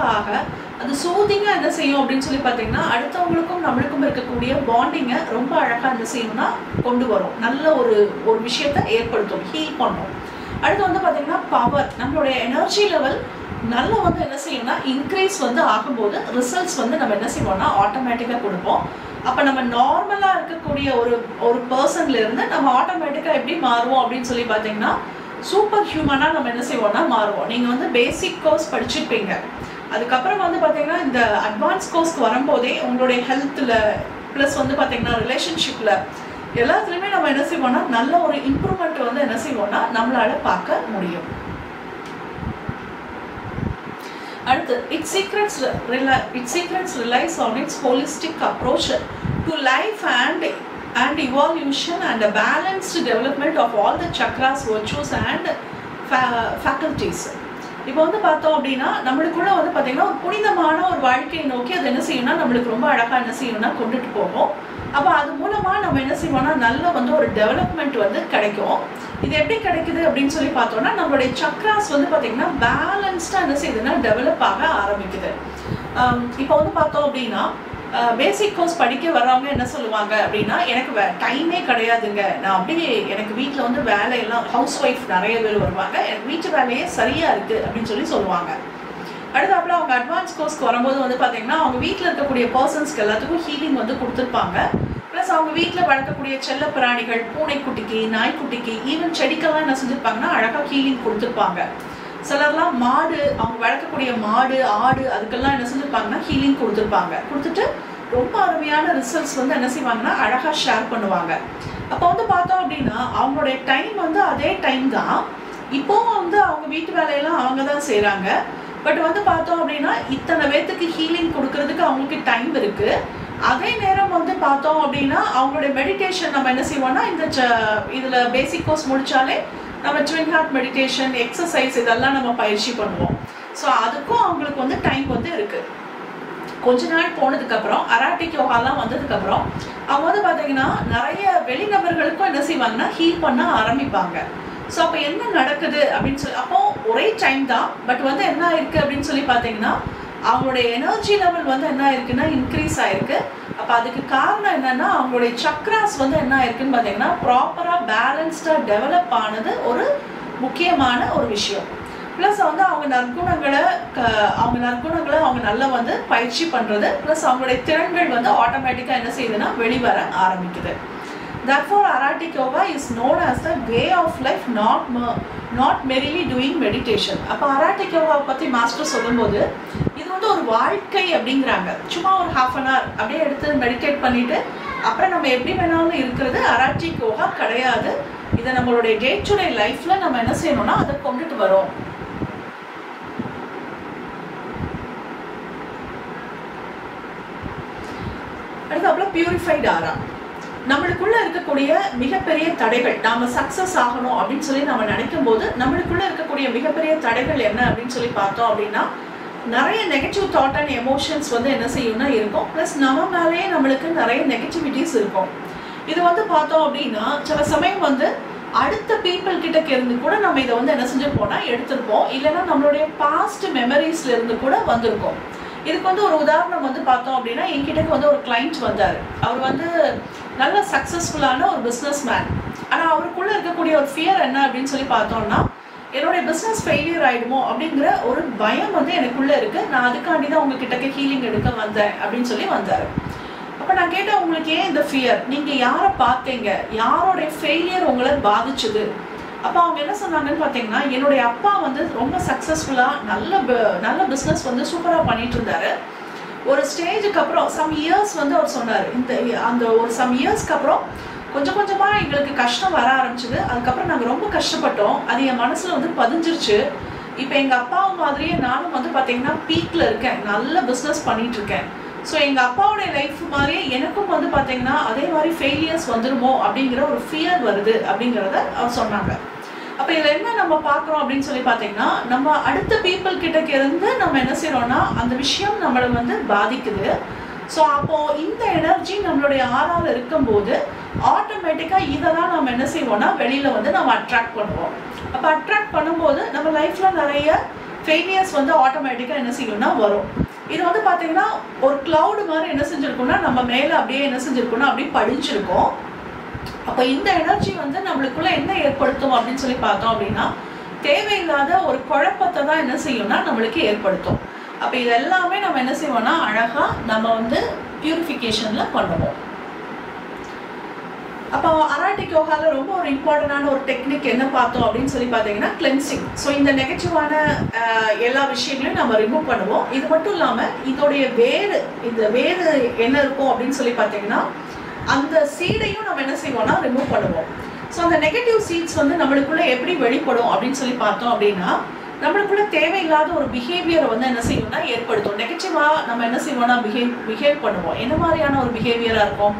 அது சூதிங்காக என்ன செய்யும் அப்படின்னு சொல்லி பார்த்தீங்கன்னா, அடுத்தவங்களுக்கும் நம்மளுக்கும் இருக்கக்கூடிய பாண்டிங்கை ரொம்ப அழகாக என்ன செய்யணும்னா கொண்டு வரும். நல்ல ஒரு விஷயத்தை ஏற்படுத்தும், ஹீல் பண்ணும். அடுத்து வந்து பார்த்தீங்கன்னா பவர், நம்மளுடைய எனர்ஜி லெவல் நல்லா வந்து என்ன செய்யணும்னா இன்க்ரீஸ் வந்து ஆகும்போது ரிசல்ட்ஸ் வந்து நம்ம என்ன செய்வோம்னா ஆட்டோமேட்டிக்காக கொடுப்போம். அப்போ நம்ம நார்மலாக இருக்கக்கூடிய ஒரு பர்சன்லேருந்து நம்ம ஆட்டோமேட்டிக்காக எப்படி மாறுவோம் அப்படின்னு சொல்லி பார்த்தீங்கன்னா, சூப்பர் ஹியூமனாக நம்ம என்ன செய்வோம்னா மாறுவோம். நீங்கள் வந்து பேசிக் கோர்ஸ் படிச்சிருப்பீங்க, அதுக்கப்புறம் வந்து பார்த்தீங்கன்னா இந்த அட்வான்ஸ் கோர்ஸ்க்கு வரும்போதே உங்களுடைய ஹெல்த்தில் ப்ளஸ் வந்து பார்த்தீங்கன்னா ரிலேஷன்ஷிப்பில் எல்லாத்துலேயுமே நம்ம என்ன செய்வோம்னா நல்ல ஒரு இம்ப்ரூவ்மெண்ட் வந்து என்ன செய்வோம்னா நம்மளால பார்க்க முடியும். அடுத்து its secrets relies on its holistic approach to life and evolution and a balanced development of all the chakras, virtues and faculties. இப்போ வந்து பார்த்தோம் அப்படின்னா நம்மளுக்குள்ள வந்து பார்த்தீங்கன்னா ஒரு புனிதமான ஒரு வாழ்க்கையை நோக்கி அது என்ன செய்யணும்னா நம்மளுக்கு ரொம்ப அழகாக என்ன செய்யணும்னா கொண்டுட்டு போகும். அப்போ அது மூலமாக நம்ம என்ன செய்வோம்னா நல்ல வந்து ஒரு டெவலப்மெண்ட் வந்து கிடைக்கும். இது எப்படி கிடைக்குது அப்படின்னு சொல்லி பார்த்தோம்னா, நம்மளுடைய சக்ராஸ் வந்து பார்த்தீங்கன்னா பேலன்ஸ்டாக என்ன செய்யுதுன்னா டெவலப் ஆக ஆரம்பிக்குது. இப்போ வந்து பார்த்தோம் அப்படின்னா பேசிக் கோர்ஸ் படிக்க வர்றவங்க என்ன சொல்லுவாங்க அப்படின்னா, எனக்கு டைமே கிடையாதுங்க, நான் அப்படியே எனக்கு வீட்டில் வந்து வேலையெல்லாம் ஹவுஸ் ஒய்ஃப் நிறைய பேர் வருவாங்க, எனக்கு வீட்டு வேலையே சரியாக இருக்குது அப்படின்னு சொல்லுவாங்க. அடுத்தாப்புல அவங்க அட்வான்ஸ் கோர்ஸ்க்கு வரும்போது வந்து பார்த்தீங்கன்னா அவங்க வீட்டில் இருக்கக்கூடிய பர்சன்ஸ்க்கு எல்லாத்துக்கும் ஹீலிங் வந்து கொடுத்துருப்பாங்க. ப்ளஸ் அவங்க வீட்டில் வளர்க்கக்கூடிய செல்ல பிராணிகள், பூனைக்குட்டிக்கு, நாய்க்குட்டிக்கு, ஈவன் செடிக்கெல்லாம் என்ன செஞ்சுருப்பாங்கன்னா அழகாக ஹீலிங் கொடுத்துருப்பாங்க. சிலர்லாம் மாடு, அவங்க வளர்க்கக்கூடிய மாடு, ஆடு, அதுக்கெல்லாம் என்ன செஞ்சுருப்பாங்கன்னா ஹீலிங் கொடுத்துட்டு ரொம்ப அருமையான ரிசல்ட்ஸ் வந்து என்ன செய்வாங்கன்னா அழகாக ஷேர் பண்ணுவாங்க. அப்போ வந்து பார்த்தோம் அப்படின்னா அவங்களுடைய டைம் வந்து அதே டைம் தான். இப்போவும் வந்து அவங்க வீட்டு வேலையெல்லாம் அவங்க தான் செய்கிறாங்க. பட் வந்து பார்த்தோம் அப்படின்னா இத்தனை பேர்த்துக்கு ஹீலிங் கொடுக்கறதுக்கு அவங்களுக்கு டைம் இருக்குது. அதே நேரம் வந்து பார்த்தோம் அப்படின்னா அவங்களுடைய மெடிடேஷன் நம்ம என்ன செய்வோம்னா இதில் பேசிக் கோர்ஸ் முடித்தாலே நம்ம ட்வின் ஹார்ட் மெடிடேஷன், எக்ஸசைஸ் இதெல்லாம் நம்ம பயிற்சி பண்ணுவோம். ஸோ அதுக்கும் அவங்களுக்கு வந்து டைம் வந்து இருக்குது. கொஞ்ச நாள் போனதுக்கப்புறம் அராட்டிக் யோகாலாம் வந்ததுக்கப்புறம் அவங்க வந்து பார்த்தீங்கன்னா நிறைய வெளிநபர்களுக்கும் என்ன செய்வாங்கன்னா ஹீல் பண்ண ஆரம்பிப்பாங்க. ஸோ அப்போ என்ன நடக்குது அப்படின்னு சொல்லி, அப்போ ஒரே டைம் தான், பட் வந்து என்ன ஆயிருக்கு அப்படின்னு சொல்லி பார்த்தீங்கன்னா அவங்களுடைய எனர்ஜி லெவல் வந்து என்ன ஆயிருக்குன்னா இன்க்ரீஸ் ஆயிருக்கு. அப்போ அதுக்கு காரணம் என்னன்னா அவங்களுடைய சக்ராஸ் வந்து என்ன ஆயிருக்குன்னு பார்த்தீங்கன்னா ப்ராப்பராக பேலன்ஸ்டாக டெவலப் ஆனது ஒரு முக்கியமான ஒரு விஷயம். ப்ளஸ் வந்து அவங்க நற்குணங்களை அவங்க நல்லா வந்து பயிற்சி பண்ணுறது, ப்ளஸ் அவங்களுடைய திறன்கள் வந்து ஆட்டோமேட்டிக்காக என்ன செய்யுதுன்னா வெளிவர ஆரம்பிக்குது. Therefore, Aratic Yoga is known as the way of life, not merely doing meditation. அப்போ Aratic Yoga பற்றி மாஸ்டர் சொல்லும்போது இது வந்து ஒரு வாழ்க்கை அப்படிங்கிறாங்க. சும்மா ஒரு 1/2 an hour அப்படியே எடுத்து மெடிடேட் பண்ணிட்டு அப்புறம் நம்ம எப்படி வேணாலும் இருக்கிறது Aratic Yoga கிடையாது. இதை நம்மளுடைய டே டு டே லைஃப்ல நம்ம என்ன செய்யணும்னா அதை கொண்டுட்டு வரோம். அடுத்து பியூரிஃபைட் ஆரா, நம்மளுக்குள்ள இருக்கக்கூடிய மிகப்பெரிய தடைகள், நாம சக்சஸ் ஆகணும் அப்படின்னு சொல்லி நம்ம நினைக்கும் போது நம்மளுக்குள்ள இருக்கக்கூடிய மிகப்பெரிய தடைகள் என்ன அப்படின்னு சொல்லி பார்த்தோம் அப்படின்னா நிறைய நெகட்டிவ் தாட் அண்ட் எமோஷன்ஸ் வந்து என்ன செய்யும்னா இருக்கும். ப்ளஸ் நம்ம மேலேயே நம்மளுக்கு நிறைய நெகட்டிவிட்டிஸ் இருக்கும். இது வந்து பார்த்தோம் அப்படின்னா சில சமயம் வந்து அடுத்த பீப்புள் கிட்ட இருந்து கூட நம்ம இதை வந்து என்ன செஞ்சிருப்போம்னா எடுத்திருப்போம், இல்லைன்னா நம்மளுடைய பாஸ்ட் மெமரிஸ்ல இருந்து கூட வந்திருக்கோம். இதுக்கு வந்து ஒரு உதாரணம் வந்து பார்த்தோம் அப்படின்னா என்கிட்ட வந்து ஒரு கிளைண்ட் வந்தார். அவர் வந்து நல்ல சக்ஸஸ்ஃபுல்லான ஒரு பிஸ்னஸ் மேன். ஆனால் அவருக்குள்ளே இருக்கக்கூடிய ஒரு ஃபியர் என்ன அப்படின்னு சொல்லி பார்த்தோம்னா என்னுடைய பிஸ்னஸ் ஃபெயிலியர் ஆகிடுமோ அப்படிங்கிற ஒரு பயம் வந்து எனக்குள்ளே இருக்குது. நான் அதுக்காண்டி தான் உங்ககிட்ட ஹீலிங் எடுக்க வந்தேன் அப்படின்னு சொல்லி வந்தார். அப்போ நான் கேட்டேன், உங்களுக்கு ஏன் இந்த ஃபியர்? நீங்கள் யாரை பார்த்தீங்க? யாரோடைய ஃபெயிலியர் உங்களை பாதிச்சுது? அப்போ அவங்க என்ன சொன்னாங்கன்னு பார்த்தீங்கன்னா என்னுடைய அப்பா வந்து ரொம்ப சக்ஸஸ்ஃபுல்லாக நல்ல பிஸ்னஸ் வந்து சூப்பராக பண்ணிட்டு இருந்தாரு. ஒரு ஸ்டேஜுக்கு அப்புறம் சம் இயர்ஸ் வந்து அவர் சொன்னார், அந்த ஒரு சம் இயர்ஸ்க்கு அப்புறம் கொஞ்சம் கொஞ்சமாக எங்களுக்கு கஷ்டம் வர ஆரம்பிச்சுது. அதுக்கப்புறம் நாங்கள் ரொம்ப கஷ்டப்பட்டோம். அது என் மனசில் வந்து பதிஞ்சிருச்சு. இப்போ எங்கள் அப்பாவை மாதிரியே நானும் வந்து பார்த்தீங்கன்னா பீக்கில் இருக்கேன், நல்ல பிஸ்னஸ் பண்ணிட்டு இருக்கேன். ஸோ எங்கள் அப்பாவுடைய லைஃப் மாதிரியே எனக்கும் வந்து பார்த்தீங்கன்னா அதே மாதிரி ஃபெயிலியர்ஸ் வந்துடுமோ அப்படிங்கிற ஒரு ஃபியர் வருது அப்படிங்கிறத அவர் சொன்னாங்க. அப்போ இதில் என்ன நம்ம பார்க்குறோம் அப்படின்னு சொல்லி பார்த்தீங்கன்னா நம்ம அடுத்த பீப்புள் கிட்ட இருந்து நம்ம என்ன செய்யறோம்னா அந்த விஷயம் நம்மளை வந்து பாதிக்குது. ஸோ அப்போது இந்த எனர்ஜி நம்மளுடைய ஆறால் இருக்கும்போது ஆட்டோமேட்டிக்காக இதெல்லாம் நம்ம என்ன செய்வோம்னா வெளியில் வந்து நம்ம அட்ராக்ட் பண்ணுவோம். அப்போ அட்ராக்ட் பண்ணும்போது நம்ம லைஃப்பில் நிறைய ஃபெயிலியர்ஸ் வந்து ஆட்டோமேட்டிக்காக என்ன செய்யணும்னா வரும். இது வந்து பார்த்தீங்கன்னா ஒரு கிளவுடு மாதிரி என்ன செஞ்சுருக்கோம்னா நம்ம மேலே அப்படியே என்ன செஞ்சுருக்கோம்னா அப்படியே படிச்சிருக்கோம். அப்போ இந்த எனர்ஜி வந்து நம்மளுக்குள்ள என்ன ஏற்படுத்தும் அப்படின்னு சொல்லி பார்த்தோம் அப்படின்னா தேவையில்லாத ஒரு குழப்பத்தை தான் என்ன செய்யும்னா நம்மளுக்கு ஏற்படுத்தும். அப்போ இது எல்லாமே நம்ம என்ன செய்வோம்னா அழகா நம்ம வந்து பியூரிஃபிகேஷன்ல பண்ணுவோம். அப்போ அராட்டிக் யோகால ரொம்ப ஒரு இம்பார்ட்டன்டான ஒரு டெக்னிக் என்ன பார்த்தோம் அப்படின்னு சொல்லி பார்த்தீங்கன்னா கிளென்சிங். ஸோ இந்த நெகட்டிவான எல்லா விஷயங்களையும் நம்ம ரிமூவ் பண்ணுவோம். இது மட்டும் இல்லாமல் இதோடைய இந்த வேறு என்ன இருக்கும் அப்படின்னு சொல்லி பார்த்தீங்கன்னா அந்த சீடையும் நம்ம என்ன செய்வோம்னா ரிமூவ் பண்ணுவோம். ஸோ அந்த நெகட்டிவ் சீட்ஸ் வந்து நம்மளுக்குள்ள எப்படி வெளிப்படும் அப்படின்னு சொல்லி பார்த்தோம் அப்படின்னா நம்மளுக்குள்ள தேவையில்லாத ஒரு பிஹேவியரை வந்து என்ன செய்வோம்னா ஏற்படுத்தும். நெகட்டிவாக நம்ம என்ன செய்வோம்னா பிஹேவ் பண்ணுவோம். என்ன மாதிரியான ஒரு பிஹேவியராக இருக்கும்?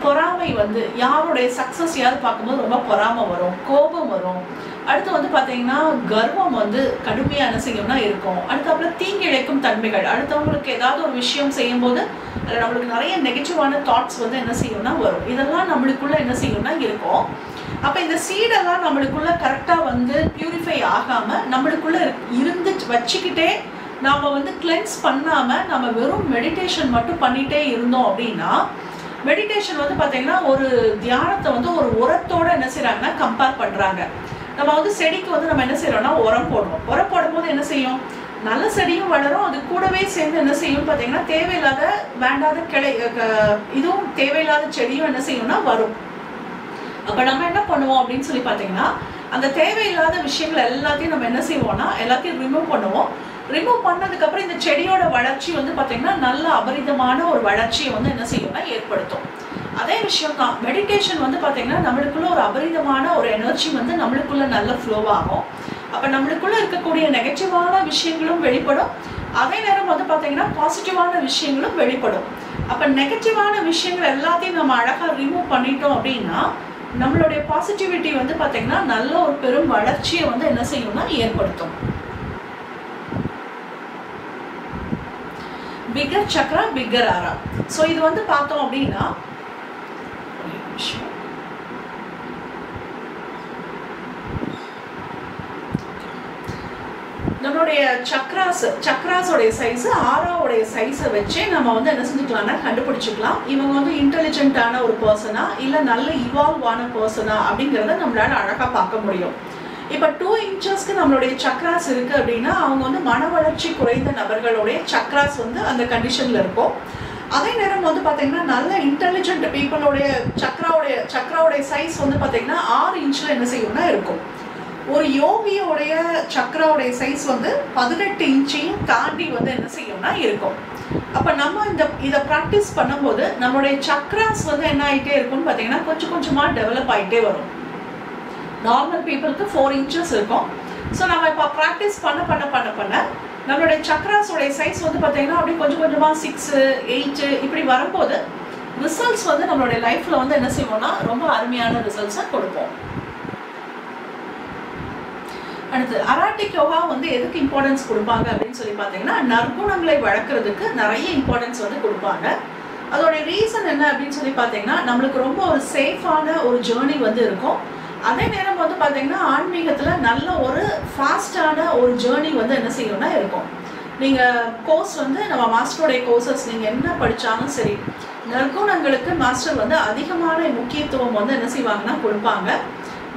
பொறாமை வந்து யாருடைய சக்ஸஸ் யாரு பார்க்கும்போது ரொம்ப பொறாமை வரும், கோபம் வரும். அடுத்து வந்து பார்த்தீங்கன்னா கர்வம் வந்து கடுமையாக என்ன செய்யும்னா இருக்கும். அடுத்தப்பறம் தீங்கிழைக்கும் தன்மைகள், அடுத்தவங்களுக்கு ஏதாவது ஒரு விஷயம் செய்யும்போது அதில் நம்மளுக்கு நிறைய நெகட்டிவான தாட்ஸ் வந்து என்ன செய்யும்னா வரும். இதெல்லாம் நம்மளுக்குள்ள என்ன செய்யும்னா இருக்கும். அப்போ இந்த சீடெல்லாம் நம்மளுக்குள்ள கரெக்டாக வந்து பியூரிஃபை ஆகாமல் நம்மளுக்குள்ள இருந்து வச்சுக்கிட்டே நாம் வந்து கிளென்ஸ் பண்ணாமல் நம்ம வெறும் மெடிடேஷன் மட்டும் பண்ணிகிட்டே இருந்தோம் அப்படின்னா மெடிடேஷன் வந்து பார்த்தீங்கன்னா ஒரு தியானத்தை வந்து ஒரு உரத்தோடு என்ன செய்கிறாங்கன்னா கம்பேர் பண்ணுறாங்க. நம்ம வந்து செடிக்கு வந்து நம்ம என்ன செய்கிறோம்னா உரம் போடுவோம். உரம் போடும்போது என்ன செய்யும்? நல்ல செடியும் வளரும், அது கூடவே சேர்ந்து என்ன செய்யும் பார்த்தீங்கன்னா தேவையில்லாத வேண்டாத கிளை இதுவும் தேவையில்லாத செடியும் என்ன செய்யும்னா வரும். அப்போ நம்ம என்ன பண்ணுவோம் அப்படின்னு சொல்லி பார்த்தீங்கன்னா அந்த தேவையில்லாத விஷயங்கள் எல்லாத்தையும் நம்ம என்ன செய்வோம்னா எல்லாத்தையும் ரிமூவ் பண்ணுவோம். ரிமூவ் பண்ணதுக்கப்புறம் இந்த செடியோட வளர்ச்சி வந்து பார்த்தீங்கன்னா நல்ல அபரிதமான ஒரு வளர்ச்சியை வந்து என்ன செய்யும்னா ஏற்படுத்தும். அதே விஷயம் தான் மெடிடேஷன் வந்து பார்த்தீங்கன்னா நம்மளுக்குள்ள ஒரு அபரிதமான ஒரு எனர்ஜி வந்து நம்மளுக்குள்ள நல்ல ஃப்ளோ ஆகும். அப்போ நம்மளுக்குள்ள இருக்கக்கூடிய நெகட்டிவான விஷயங்களும் வெளிப்படும், அதே நேரம் வந்து பார்த்தீங்கன்னா பாசிட்டிவான விஷயங்களும் வெளிப்படும். அப்போ நெகட்டிவான விஷயங்கள் எல்லாத்தையும் நம்ம அழகாக ரிமூவ் பண்ணிட்டோம் அப்படின்னா நம்மளுடைய பாசிட்டிவிட்டி வந்து பார்த்தீங்கன்னா நல்ல ஒரு பெரும் வளர்ச்சியை வந்து என்ன செய்யும்னா ஏற்படுத்தும். பிகர் சக்ரா, பிகர் ஆரா. ஸோ இது வந்து பார்த்தோம் அப்படின்னா நம்மளுடைய சக்ராஸோடைய சைஸ் ஆராவுடைய சைஸை வச்சு நம்ம வந்து என்ன செஞ்சுக்கலாம்னா கண்டுபிடிச்சிக்கலாம் இவங்க வந்து இன்டெலிஜென்ட்டான ஒரு பர்சனா இல்லை நல்ல இவால்வ் ஆன பர்சனா அப்படிங்கிறத நம்மளால அழகாக பார்க்க முடியும். இப்போ 2 இன்ச்சஸ்க்கு நம்மளுடைய சக்ராஸ் இருக்கு அப்படின்னா அவங்க வந்து மன வளர்ச்சி குறைந்த நபர்களுடைய சக்ராஸ் வந்து அந்த கண்டிஷன்ல இருக்கும். அதே நேரம் வந்து பார்த்தீங்கன்னா நல்ல இன்டெலிஜென்ட் பீப்புளோடைய சக்ராவுடைய சைஸ் வந்து பார்த்தீங்கன்னா 6 இன்ச்சில் என்ன செய்யும்னா இருக்கும். ஒரு யோகியோடைய சக்ராவுடைய சைஸ் வந்து 18 இன்ச்சையும் தாண்டி வந்து என்ன செய்யும்னா இருக்கும். அப்போ நம்ம இதை ப்ராக்டிஸ் பண்ணும்போது நம்மளுடைய சக்ராஸ் வந்து என்ன ஆகிட்டே இருக்கும்னு பார்த்தீங்கன்னா கொஞ்சம் கொஞ்சமாக டெவலப் ஆகிட்டே வரும். நார்மல் பீப்புளுக்கு 4 இன்ச்சஸ் இருக்கும். ஸோ நம்ம இப்போ ப்ராக்டிஸ் பண்ண நம்மளுடைய சக்ராஸோடைய சைஸ் வந்து பார்த்தீங்கன்னா அப்படி கொஞ்சம் கொஞ்சமாக 6, 8 இப்படி வரும்போது ரிசல்ட்ஸ் வந்து நம்மளுடைய லைஃப்பில் வந்து என்ன செய்வோம்னா ரொம்ப அருமையான ரிசல்ட்ஸை கொடுப்போம். அடுத்து அராட்டிக் யோகா வந்து எதுக்கு இம்பார்ட்டன்ஸ் கொடுப்பாங்க அப்படின்னு சொல்லி பார்த்தீங்கன்னா நற்குணங்களை வளர்க்குறதுக்கு நிறைய இம்பார்ட்டன்ஸ் வந்து கொடுப்பாங்க. அதோடைய ரீசன் என்ன அப்படின்னு சொல்லி பார்த்தீங்கன்னா நம்மளுக்கு ரொம்ப ஒரு சேஃபான ஒரு ஜேர்னி வந்து இருக்கும். அதே நேரம் வந்து பார்த்தீங்கன்னா ஆன்மீகத்தில் நல்ல ஒரு ஃபாஸ்டான ஒரு ஜேர்னி வந்து என்ன செய்யணும்னா இருக்கும். நீங்கள் கோர்ஸ் வந்து நம்ம மாஸ்டருடைய கோர்சஸ் நீங்கள் என்ன படித்தாலும் சரி நற்குணங்களுக்கு மாஸ்டர் வந்து அதிகமான முக்கியத்துவம் வந்து என்ன செய்வாங்கன்னா கொடுப்பாங்க.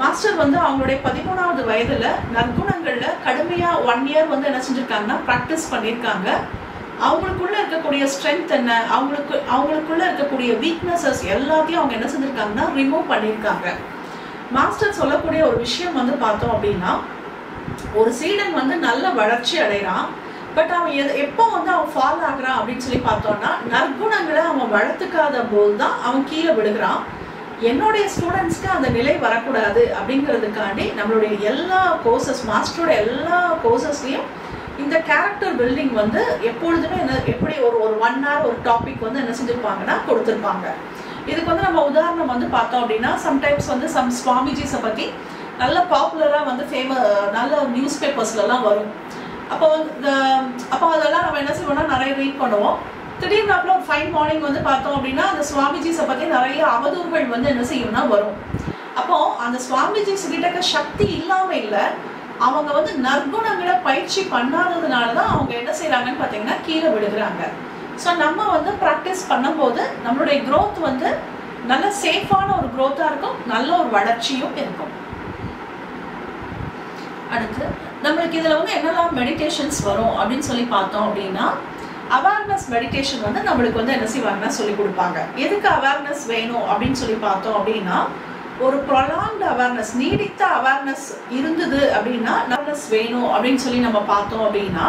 மாஸ்டர் வந்து அவங்களுடைய 13வது வயதில் நற்குணங்களில் கடுமையாக 1 இயர் வந்து என்ன செஞ்சுருக்காங்கன்னா ப்ராக்டிஸ் பண்ணியிருக்காங்க. அவங்களுக்குள்ள இருக்கக்கூடிய ஸ்ட்ரென்த் என்ன, அவங்களுக்குள்ள இருக்கக்கூடிய வீக்னஸஸ் எல்லாத்தையும் அவங்க என்ன செஞ்சுருக்காங்கன்னா ரிமூவ் பண்ணியிருக்காங்க. மாஸ்டர் சொல்லக்கூடிய ஒரு விஷயம் வந்து பார்த்தோம் அப்படின்னா ஒரு சீடன் வந்து நல்ல வளர்ச்சி அடைகிறான். பட் அவன் எப்போ வந்து அவன் ஃபால் ஆகுறான் அப்படின்னு சொல்லி பார்த்தோம்னா நற்குணங்களை அவன் வளர்த்துக்காத போது தான் அவன் கீழே விடுகிறான். என்னுடைய ஸ்டூடெண்ட்ஸ்க்கு அந்த நிலை வரக்கூடாது அப்படிங்கிறதுக்காண்டி நம்மளுடைய எல்லா கோர்சஸ் மாஸ்டரோட எல்லா கோர்சஸ்லையும் இந்த கேரக்டர் பில்டிங் வந்து எப்பொழுதுமே எப்படி ஒரு 1 hour ஒரு டாபிக் வந்து என்ன செஞ்சுருப்பாங்கன்னா கொடுத்துருப்பாங்க. இதுக்கு வந்து நம்ம உதாரணம் வந்து பார்த்தோம் அப்படின்னா சம்டைம்ஸ் வந்து சுவாமிஜிஸை பற்றி நல்ல பாப்புலராக வந்து நல்ல நியூஸ் பேப்பர்ஸ்லாம் வரும். அப்போ அதெல்லாம் நம்ம என்ன செய்வோம்னா நிறைய ரீட் பண்ணுவோம். திடீர்னு ஒரு ஃபைன் மார்னிங் வந்து பார்த்தோம் அப்படின்னா அந்த சுவாமிஜிஸை பற்றி நிறைய அவதூறுகள் வந்து என்ன செய்யும்னா வரும். அப்போ அந்த சுவாமிஜிஸ் கிட்ட சக்தி இல்லாமல் இல்லை, அவங்க வந்து நற்குணங்களை பயிற்சி பண்ணாததுனால தான் அவங்க என்ன செய்கிறாங்கன்னு பார்த்தீங்கன்னா கீழே விடுகிறாங்க. ஸோ நம்ம வந்து ப்ராக்டிஸ் பண்ணும்போது நம்மளுடைய க்ரோத் வந்து நல்ல சேஃபான ஒரு க்ரோத்தாக இருக்கும், நல்ல ஒரு வளர்ச்சியும் இருக்கும். அடுத்து நம்மளுக்கு இதில் வந்து என்னெல்லாம் மெடிடேஷன்ஸ் வரும் அப்படின்னு சொல்லி பார்த்தோம் அப்படின்னா அவேர்னஸ் மெடிடேஷன் வந்து நம்மளுக்கு வந்து என்ன செய்வாங்கன்னா சொல்லி கொடுப்பாங்க. எதுக்கு அவேர்னஸ் வேணும் அப்படின்னு சொல்லி பார்த்தோம் அப்படின்னா ஒரு ப்ரொலாங்டு அவேர்னஸ் நீடித்த அவேர்னஸ் இருந்தது அப்படின்னா அவேர்னஸ் வேணும் அப்படின்னு சொல்லி நம்ம பார்த்தோம் அப்படின்னா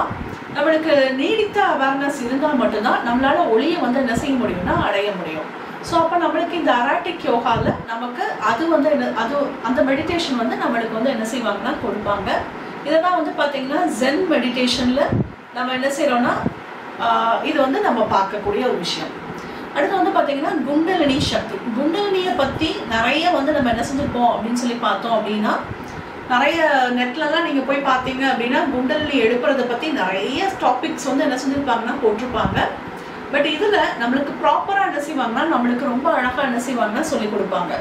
நம்மளுக்கு நீடித்த அவேர்னஸ் இருந்தால் மட்டும்தான் நம்மளால ஒளியை வந்து என்ன செய்ய முடியும்னா அடைய முடியும். ஸோ அப்போ நம்மளுக்கு இந்த அராட்டிக் யோகாவில் நமக்கு அது வந்து அந்த மெடிடேஷன் வந்து நம்மளுக்கு வந்து என்ன செய்வாங்கன்னா கொடுப்பாங்க. இதெல்லாம் வந்து பார்த்தீங்கன்னா ஜென் மெடிடேஷனில் நம்ம என்ன செய்கிறோம்னா இது வந்து நம்ம பார்க்கக்கூடிய ஒரு விஷயம். அடுத்து வந்து பார்த்தீங்கன்னா குண்டலினி சக்தி. குண்டலினியை பற்றி நிறைய வந்து நம்ம என்ன செஞ்சுருப்போம் அப்படின்னு சொல்லி பார்த்தோம் அப்படின்னா நிறைய நெட்லலாம் நீங்கள் போய் பார்த்தீங்க அப்படின்னா குண்டலினி எழுப்புறதை பற்றி நிறைய டாபிக்ஸ் வந்து என்ன செஞ்சுருப்பாங்கன்னா போட்டிருப்பாங்க. பட் இதில் நம்மளுக்கு ப்ராப்பராக என்ன செய்வாங்கன்னா நம்மளுக்கு ரொம்ப அழகாக என்ன செய்வாங்கன்னா சொல்லி கொடுப்பாங்க.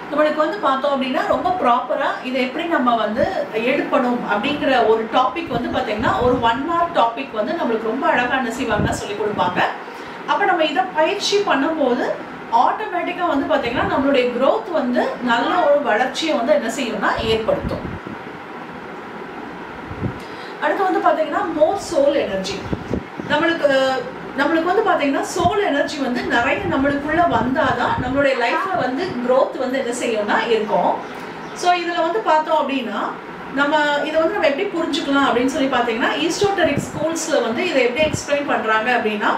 நம்மளுக்கு வந்து பார்த்தோம் அப்படின்னா ரொம்ப ப்ராப்பராக இதை எப்படி நம்ம வந்து எடுப்பணும் அப்படிங்கிற ஒரு டாபிக் வந்து பார்த்தீங்கன்னா ஒரு 1 hour டாபிக் வந்து நம்மளுக்கு ரொம்ப அழகாக என்ன செய்வாங்கன்னா சொல்லி கொடுப்பாங்க. அப்போ நம்ம இதை பயிற்சி பண்ணும்போது ஆட்டோமேட்டிக்காக வந்து பார்த்தீங்கன்னா நம்மளுடைய க்ரோத் வந்து நல்ல ஒரு வளர்ச்சியை வந்து என்ன செய்யும்னா ஏற்படுத்தும். அடுத்து வந்து பார்த்தீங்கன்னா மோர் சோல் எனர்ஜி. நம்மளுக்கு வந்து பார்த்தீங்கன்னா சோல் எனர்ஜி வந்து நிறைய நம்மளுக்குள்ள வந்தாதான் நம்மளுடைய லைஃப்ல வந்து க்ரோத் வந்து என்ன செய்யும்னா இருக்கும். ஸோ இதில் வந்து பார்த்தோம் அப்படின்னா இதை வந்து நம்ம எப்படி புரிஞ்சுக்கலாம் அப்படின்னு சொல்லி பார்த்தீங்கன்னா ஈஸ்டோட்டரிக் ஸ்கூல்ஸில் வந்து இதை எப்படி எக்ஸ்பிளைன் பண்ணுறாங்க அப்படின்னா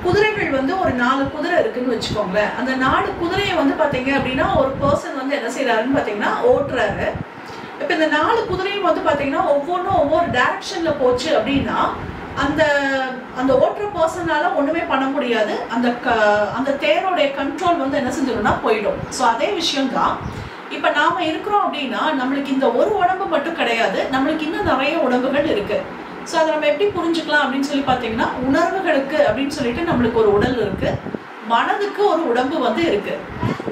குதிரைகள் வந்து ஒரு 4 குதிரை இருக்குன்னு வச்சுக்கோங்களேன். அந்த 4 குதிரையை வந்து பார்த்தீங்க அப்படின்னா ஒரு பர்சன் வந்து என்ன செய்யறாருன்னு பார்த்தீங்கன்னா ஓட்டுறாரு. இப்போ இந்த 4 குதிரையும் வந்து பார்த்தீங்கன்னா ஒவ்வொன்றும் ஒவ்வொரு டைரக்ஷன்ல போச்சு அப்படின்னா அந்த ஓட்டுற பர்சனால ஒண்ணுமே பண்ண முடியாது. அந்த தேரோடைய கண்ட்ரோல் வந்து என்ன செஞ்சிடும்னா போயிடும். ஸோ அதே விஷயம் தான் இப்போ நாம இருக்கிறோம் அப்படின்னா நம்மளுக்கு இந்த ஒரு உடம்பு மட்டும் கிடையாது, நம்மளுக்கு இன்னும் நிறைய உடம்புகள் இருக்கு. ஸோ அதை நம்ம எப்படி புரிஞ்சுக்கலாம் அப்படின்னு சொல்லி பார்த்தீங்கன்னா உணர்வுகளுக்கு அப்படின்னு சொல்லிட்டு நம்மளுக்கு ஒரு உடல் இருக்கு, மனதுக்கு ஒரு உடம்பு வந்து இருக்கு.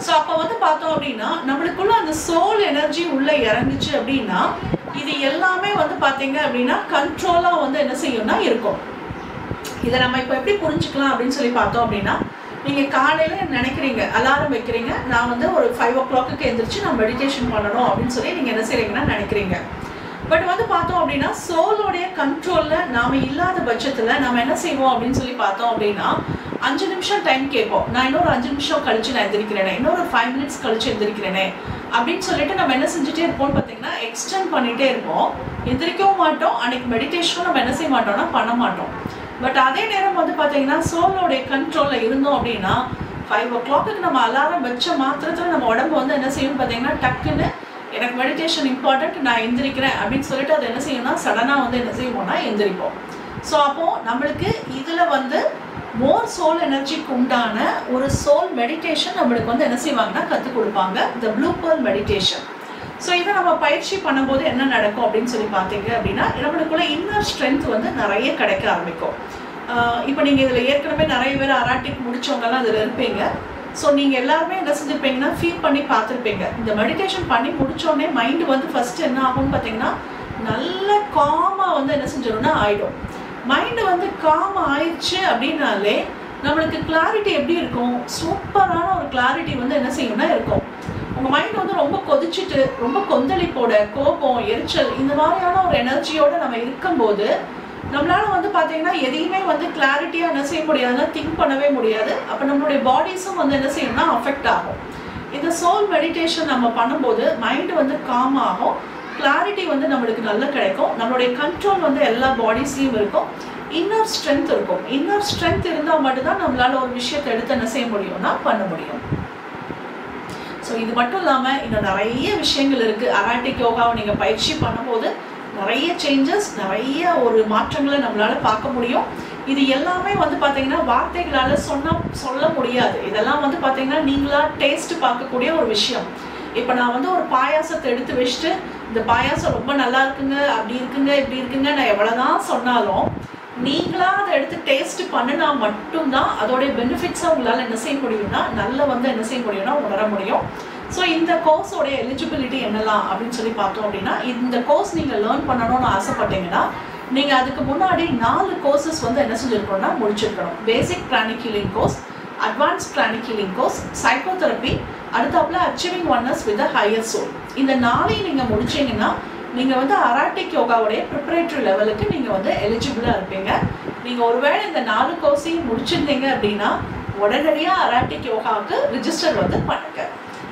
ஸோ அப்போ வந்து பார்த்தோம் அப்படின்னா நம்மளுக்குள்ள அந்த சோல் எனர்ஜி உள்ள இறங்குச்சு அப்படின்னா இது எல்லாமே வந்து பார்த்தீங்க அப்படின்னா கண்ட்ரோலாக வந்து என்ன செய்யும்னா இருக்கும். இதை நம்ம இப்போ எப்படி புரிஞ்சுக்கலாம் அப்படின்னு சொல்லி பார்த்தோம் அப்படின்னா, நீங்கள் காலையில் நினைக்கிறீங்க, அலாரம் வைக்கிறீங்க, நான் வந்து ஒரு 5 o'clock எழுந்திரிச்சு நான் மெடிடேஷன் பண்ணணும் அப்படின்னு சொல்லி நீங்கள் என்ன செய்கிறீங்கன்னா நினைக்கிறீங்க. பட் வந்து பார்த்தோம் அப்படின்னா சோலோடைய கண்ட்ரோலில் நாம் இல்லாத பட்சத்தில் நம்ம என்ன செய்வோம் அப்படின்னு சொல்லி பார்த்தோம் அப்படின்னா 5 நிமிஷம் டைம் கேட்போம். நான் இன்னொரு 5 நிமிஷம் கழிச்சு நான் எந்திரிக்கிறேனே, இன்னொரு 5 minutes கழிச்சு எந்திரிக்கிறேனே அப்படின்னு சொல்லிட்டு நம்ம என்ன செஞ்சுட்டே இருப்போம்னு பார்த்தீங்கன்னா எக்ஸ்டெண்ட் பண்ணிகிட்டே இருப்போம். எந்திரிக்கவும் மாட்டோம், அன்னைக்கு மெடிடேஷனும் நம்ம என்ன செய்ய மாட்டோம்னா பண்ண மாட்டோம். பட் அதே நேரம் வந்து பார்த்தீங்கன்னா சோலோடைய கண்ட்ரோலில் இருந்தோம் அப்படின்னா 5 o'clock நம்ம அலாரம் வச்ச மாத்திரத்தில் நம்ம உடம்பு வந்து என்ன செய்யும் பார்த்தீங்கன்னா டக்குன்னு எனக்கு மெடிடேஷன் இம்பார்ட்டன்ட், நான் எந்திரிக்கிறேன் அப்படின்னு சொல்லிட்டு அதை என்ன செய்யணும்னா சடனாக வந்து என்ன செய்வோம்னா எந்திரிப்போம். ஸோ அப்போது நம்மளுக்கு இதில் வந்து மோர் சோல் எனர்ஜிக்கு உண்டான ஒரு சோல் மெடிடேஷன் நம்மளுக்கு வந்து என்ன செய்வாங்கன்னா கற்றுக் கொடுப்பாங்க, இந்த ப்ளூ பேர்ல் மெடிடேஷன். ஸோ இதை நம்ம பயிற்சி பண்ணும்போது என்ன நடக்கும் அப்படின்னு சொல்லி பார்த்தீங்க அப்படின்னா நம்மளுக்குள்ள இன்னர் ஸ்ட்ரென்த் வந்து நிறைய கிடைக்க ஆரம்பிக்கும். இப்போ நீங்கள் இதில் ஏற்கனவே நிறைய பேர் அராட்டிக் முடிச்சவங்கலாம் அதில் இருப்பீங்க. ஸோ நீங்கள் எல்லாருமே என்ன செஞ்சுருப்பீங்கன்னா ஃபீல் பண்ணி பார்த்துருப்பீங்க. இந்த மெடிடேஷன் பண்ணி முடித்தோடனே மைண்டு வந்து ஃபஸ்ட்டு என்ன ஆகும்னு பார்த்தீங்கன்னா நல்ல காமாக வந்து என்ன செஞ்சிடும்னா ஆகிடும். மைண்டு வந்து காம் ஆயிடுச்சு அப்படின்னாலே நம்மளுக்கு கிளாரிட்டி எப்படி இருக்கும், சூப்பரான ஒரு கிளாரிட்டி வந்து என்ன செய்யும்னா இருக்கும். உங்கள் மைண்ட் வந்து ரொம்ப கொதிச்சுட்டு ரொம்ப கொந்தளிப்போட கோபம் எரிச்சல் இந்த மாதிரியான ஒரு எனர்ஜியோடு நம்ம இருக்கும்போது நம்மளால வந்து பார்த்தீங்கன்னா எதையுமே வந்து கிளாரிட்டியாக என்ன செய்ய முடியாதுன்னா திங்க் பண்ணவே முடியாது. அப்போ நம்மளுடைய பாடிஸும் வந்து என்ன செய்யணும்னா அஃபெக்ட் ஆகும். இந்த சோல் மெடிடேஷன் நம்ம பண்ணும்போது மைண்டு வந்து காம் ஆகும், கிளாரிட்டி வந்து நம்மளுக்கு நல்லா கிடைக்கும், நம்மளுடைய கண்ட்ரோல் வந்து எல்லா பாடிஸ்லையும் இருக்கும், இன்னர் ஸ்ட்ரென்த் இருக்கும். இன்னர் ஸ்ட்ரென்த் இருந்தால் மட்டும்தான் நம்மளால ஒரு விஷயத்தை எடுத்து என்ன செய்ய முடியும்னா பண்ண முடியும். ஸோ இது மட்டும் இல்லாமல் இன்னும் நிறைய விஷயங்கள் இருக்குது. அராட்டிக் யோகாவை நீங்கள் பயிற்சி பண்ணும்போது நிறைய சேஞ்சஸ், நிறைய ஒரு மாற்றங்களை நம்மளால பார்க்க முடியும். இது எல்லாமே வந்து பார்த்தீங்கன்னா வார்த்தைகளால் சொல்ல முடியாது. இதெல்லாம் வந்து பார்த்தீங்கன்னா நீங்களா டேஸ்ட் பார்க்கக்கூடிய ஒரு விஷயம். இப்போ நான் வந்து ஒரு பாயாசத்தை எடுத்து வச்சுட்டு இந்த பாயாசம் ரொம்ப நல்லா இருக்குங்க, அப்படி இருக்குங்க, இப்படி இருக்குங்க நான் எவ்வளோதான் சொன்னாலும் நீங்களா அதை எடுத்து டேஸ்ட் பண்ணினா மட்டும்தான் அதோடைய பெனிஃபிட்ஸை உங்களால் என்ன செய்ய முடியும்னா நல்லா வந்து என்ன செய்ய முடியும்னா உணர முடியும். ஸோ இந்த கோர்ஸோடைய எலிஜிபிலிட்டி என்னலாம் அப்படின்னு சொல்லி பார்த்தோம் அப்படின்னா, இந்த கோர்ஸ் நீங்கள் லேர்ன் பண்ணணும்னு ஆசைப்பட்டீங்கன்னா நீங்கள் அதுக்கு முன்னாடி 4 கோர்சஸ் வந்து என்ன செஞ்சுருக்கணும்னா முடிச்சிருக்கணும். Basic pranic healing course, advance pranic healing course, psychotherapy, அடுத்தாப்புல achieving oneness with a higher soul. இந்த 4ஐயும் நீங்கள் முடிச்சிங்கன்னா நீங்கள் வந்து அராட்டிக் யோகாவுடைய ப்ரிப்பரேட்டரி லெவலுக்கு நீங்கள் வந்து எலிஜிபிளாக இருப்பீங்க. நீங்கள் ஒருவேளை இந்த 4 கோர்ஸையும் முடிச்சிருந்தீங்க அப்படின்னா உடனடியாக அராட்டிக் யோகாவுக்கு ரிஜிஸ்டர் வந்து பண்ணுங்க.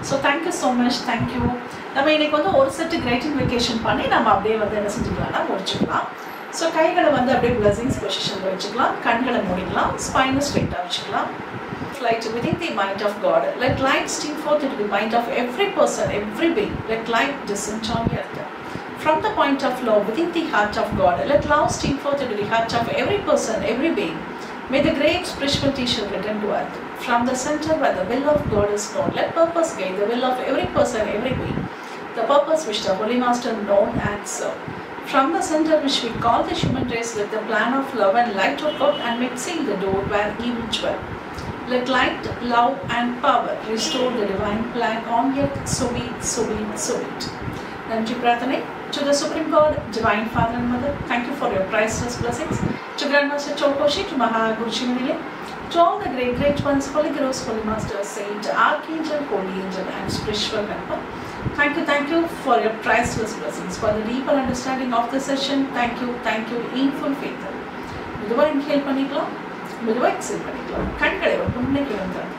So thank you so much, thank you. நம்ம இன்னைக்கு வந்து ஒரு செட்டு கிரேட் இன்விகேஷன் பண்ணி நம்ம அப்படியே வந்து என்ன செஞ்சுக்கலாம்னா முடிச்சுக்கலாம். ஸோ கைகளை வந்து அப்படியே பிளஸிங்ஸ் பொசிஷனில் வச்சுக்கலாம், கண்களை மூடிக்கலாம், ஸ்பைனை ஸ்ட்ரெயிட்டாக வச்சுக்கலாம். Light within the mind of God. Let light steam forth into the mind of every person, every being. Let light descend on the earth. From the point of love within the heart of God, let love steam forth into the heart of every person, every being. May the great spiritual teacher return to earth. From the center where the will of God is known, let purpose guide the will of every person, every being. The purpose which the Holy Master known and served. From the center which we call the human race, let the plan of love and light work out and make seal the door where evil dwell. Let light, love and power restore the divine plan on earth, so be it, so be it, so be it. Nandri Prathanai to the Supreme God, Divine Father and Mother, thank you for your priceless blessings. To Grandmaster Chokoshi, to Mahaguruji Mile, to all the great ones, Holy Gurus, Holy Masters, Saint, Archangel, Holy Angel and Spiritual Grandpa. Thank you for your priceless blessings. For the deeper understanding of the session, thank you in full faith. Midova inhale பண்ணிக்கலாம், மெதுவாக exhale பண்ணிக்கலாம். கண்களை முன்னே கிளம்புறது.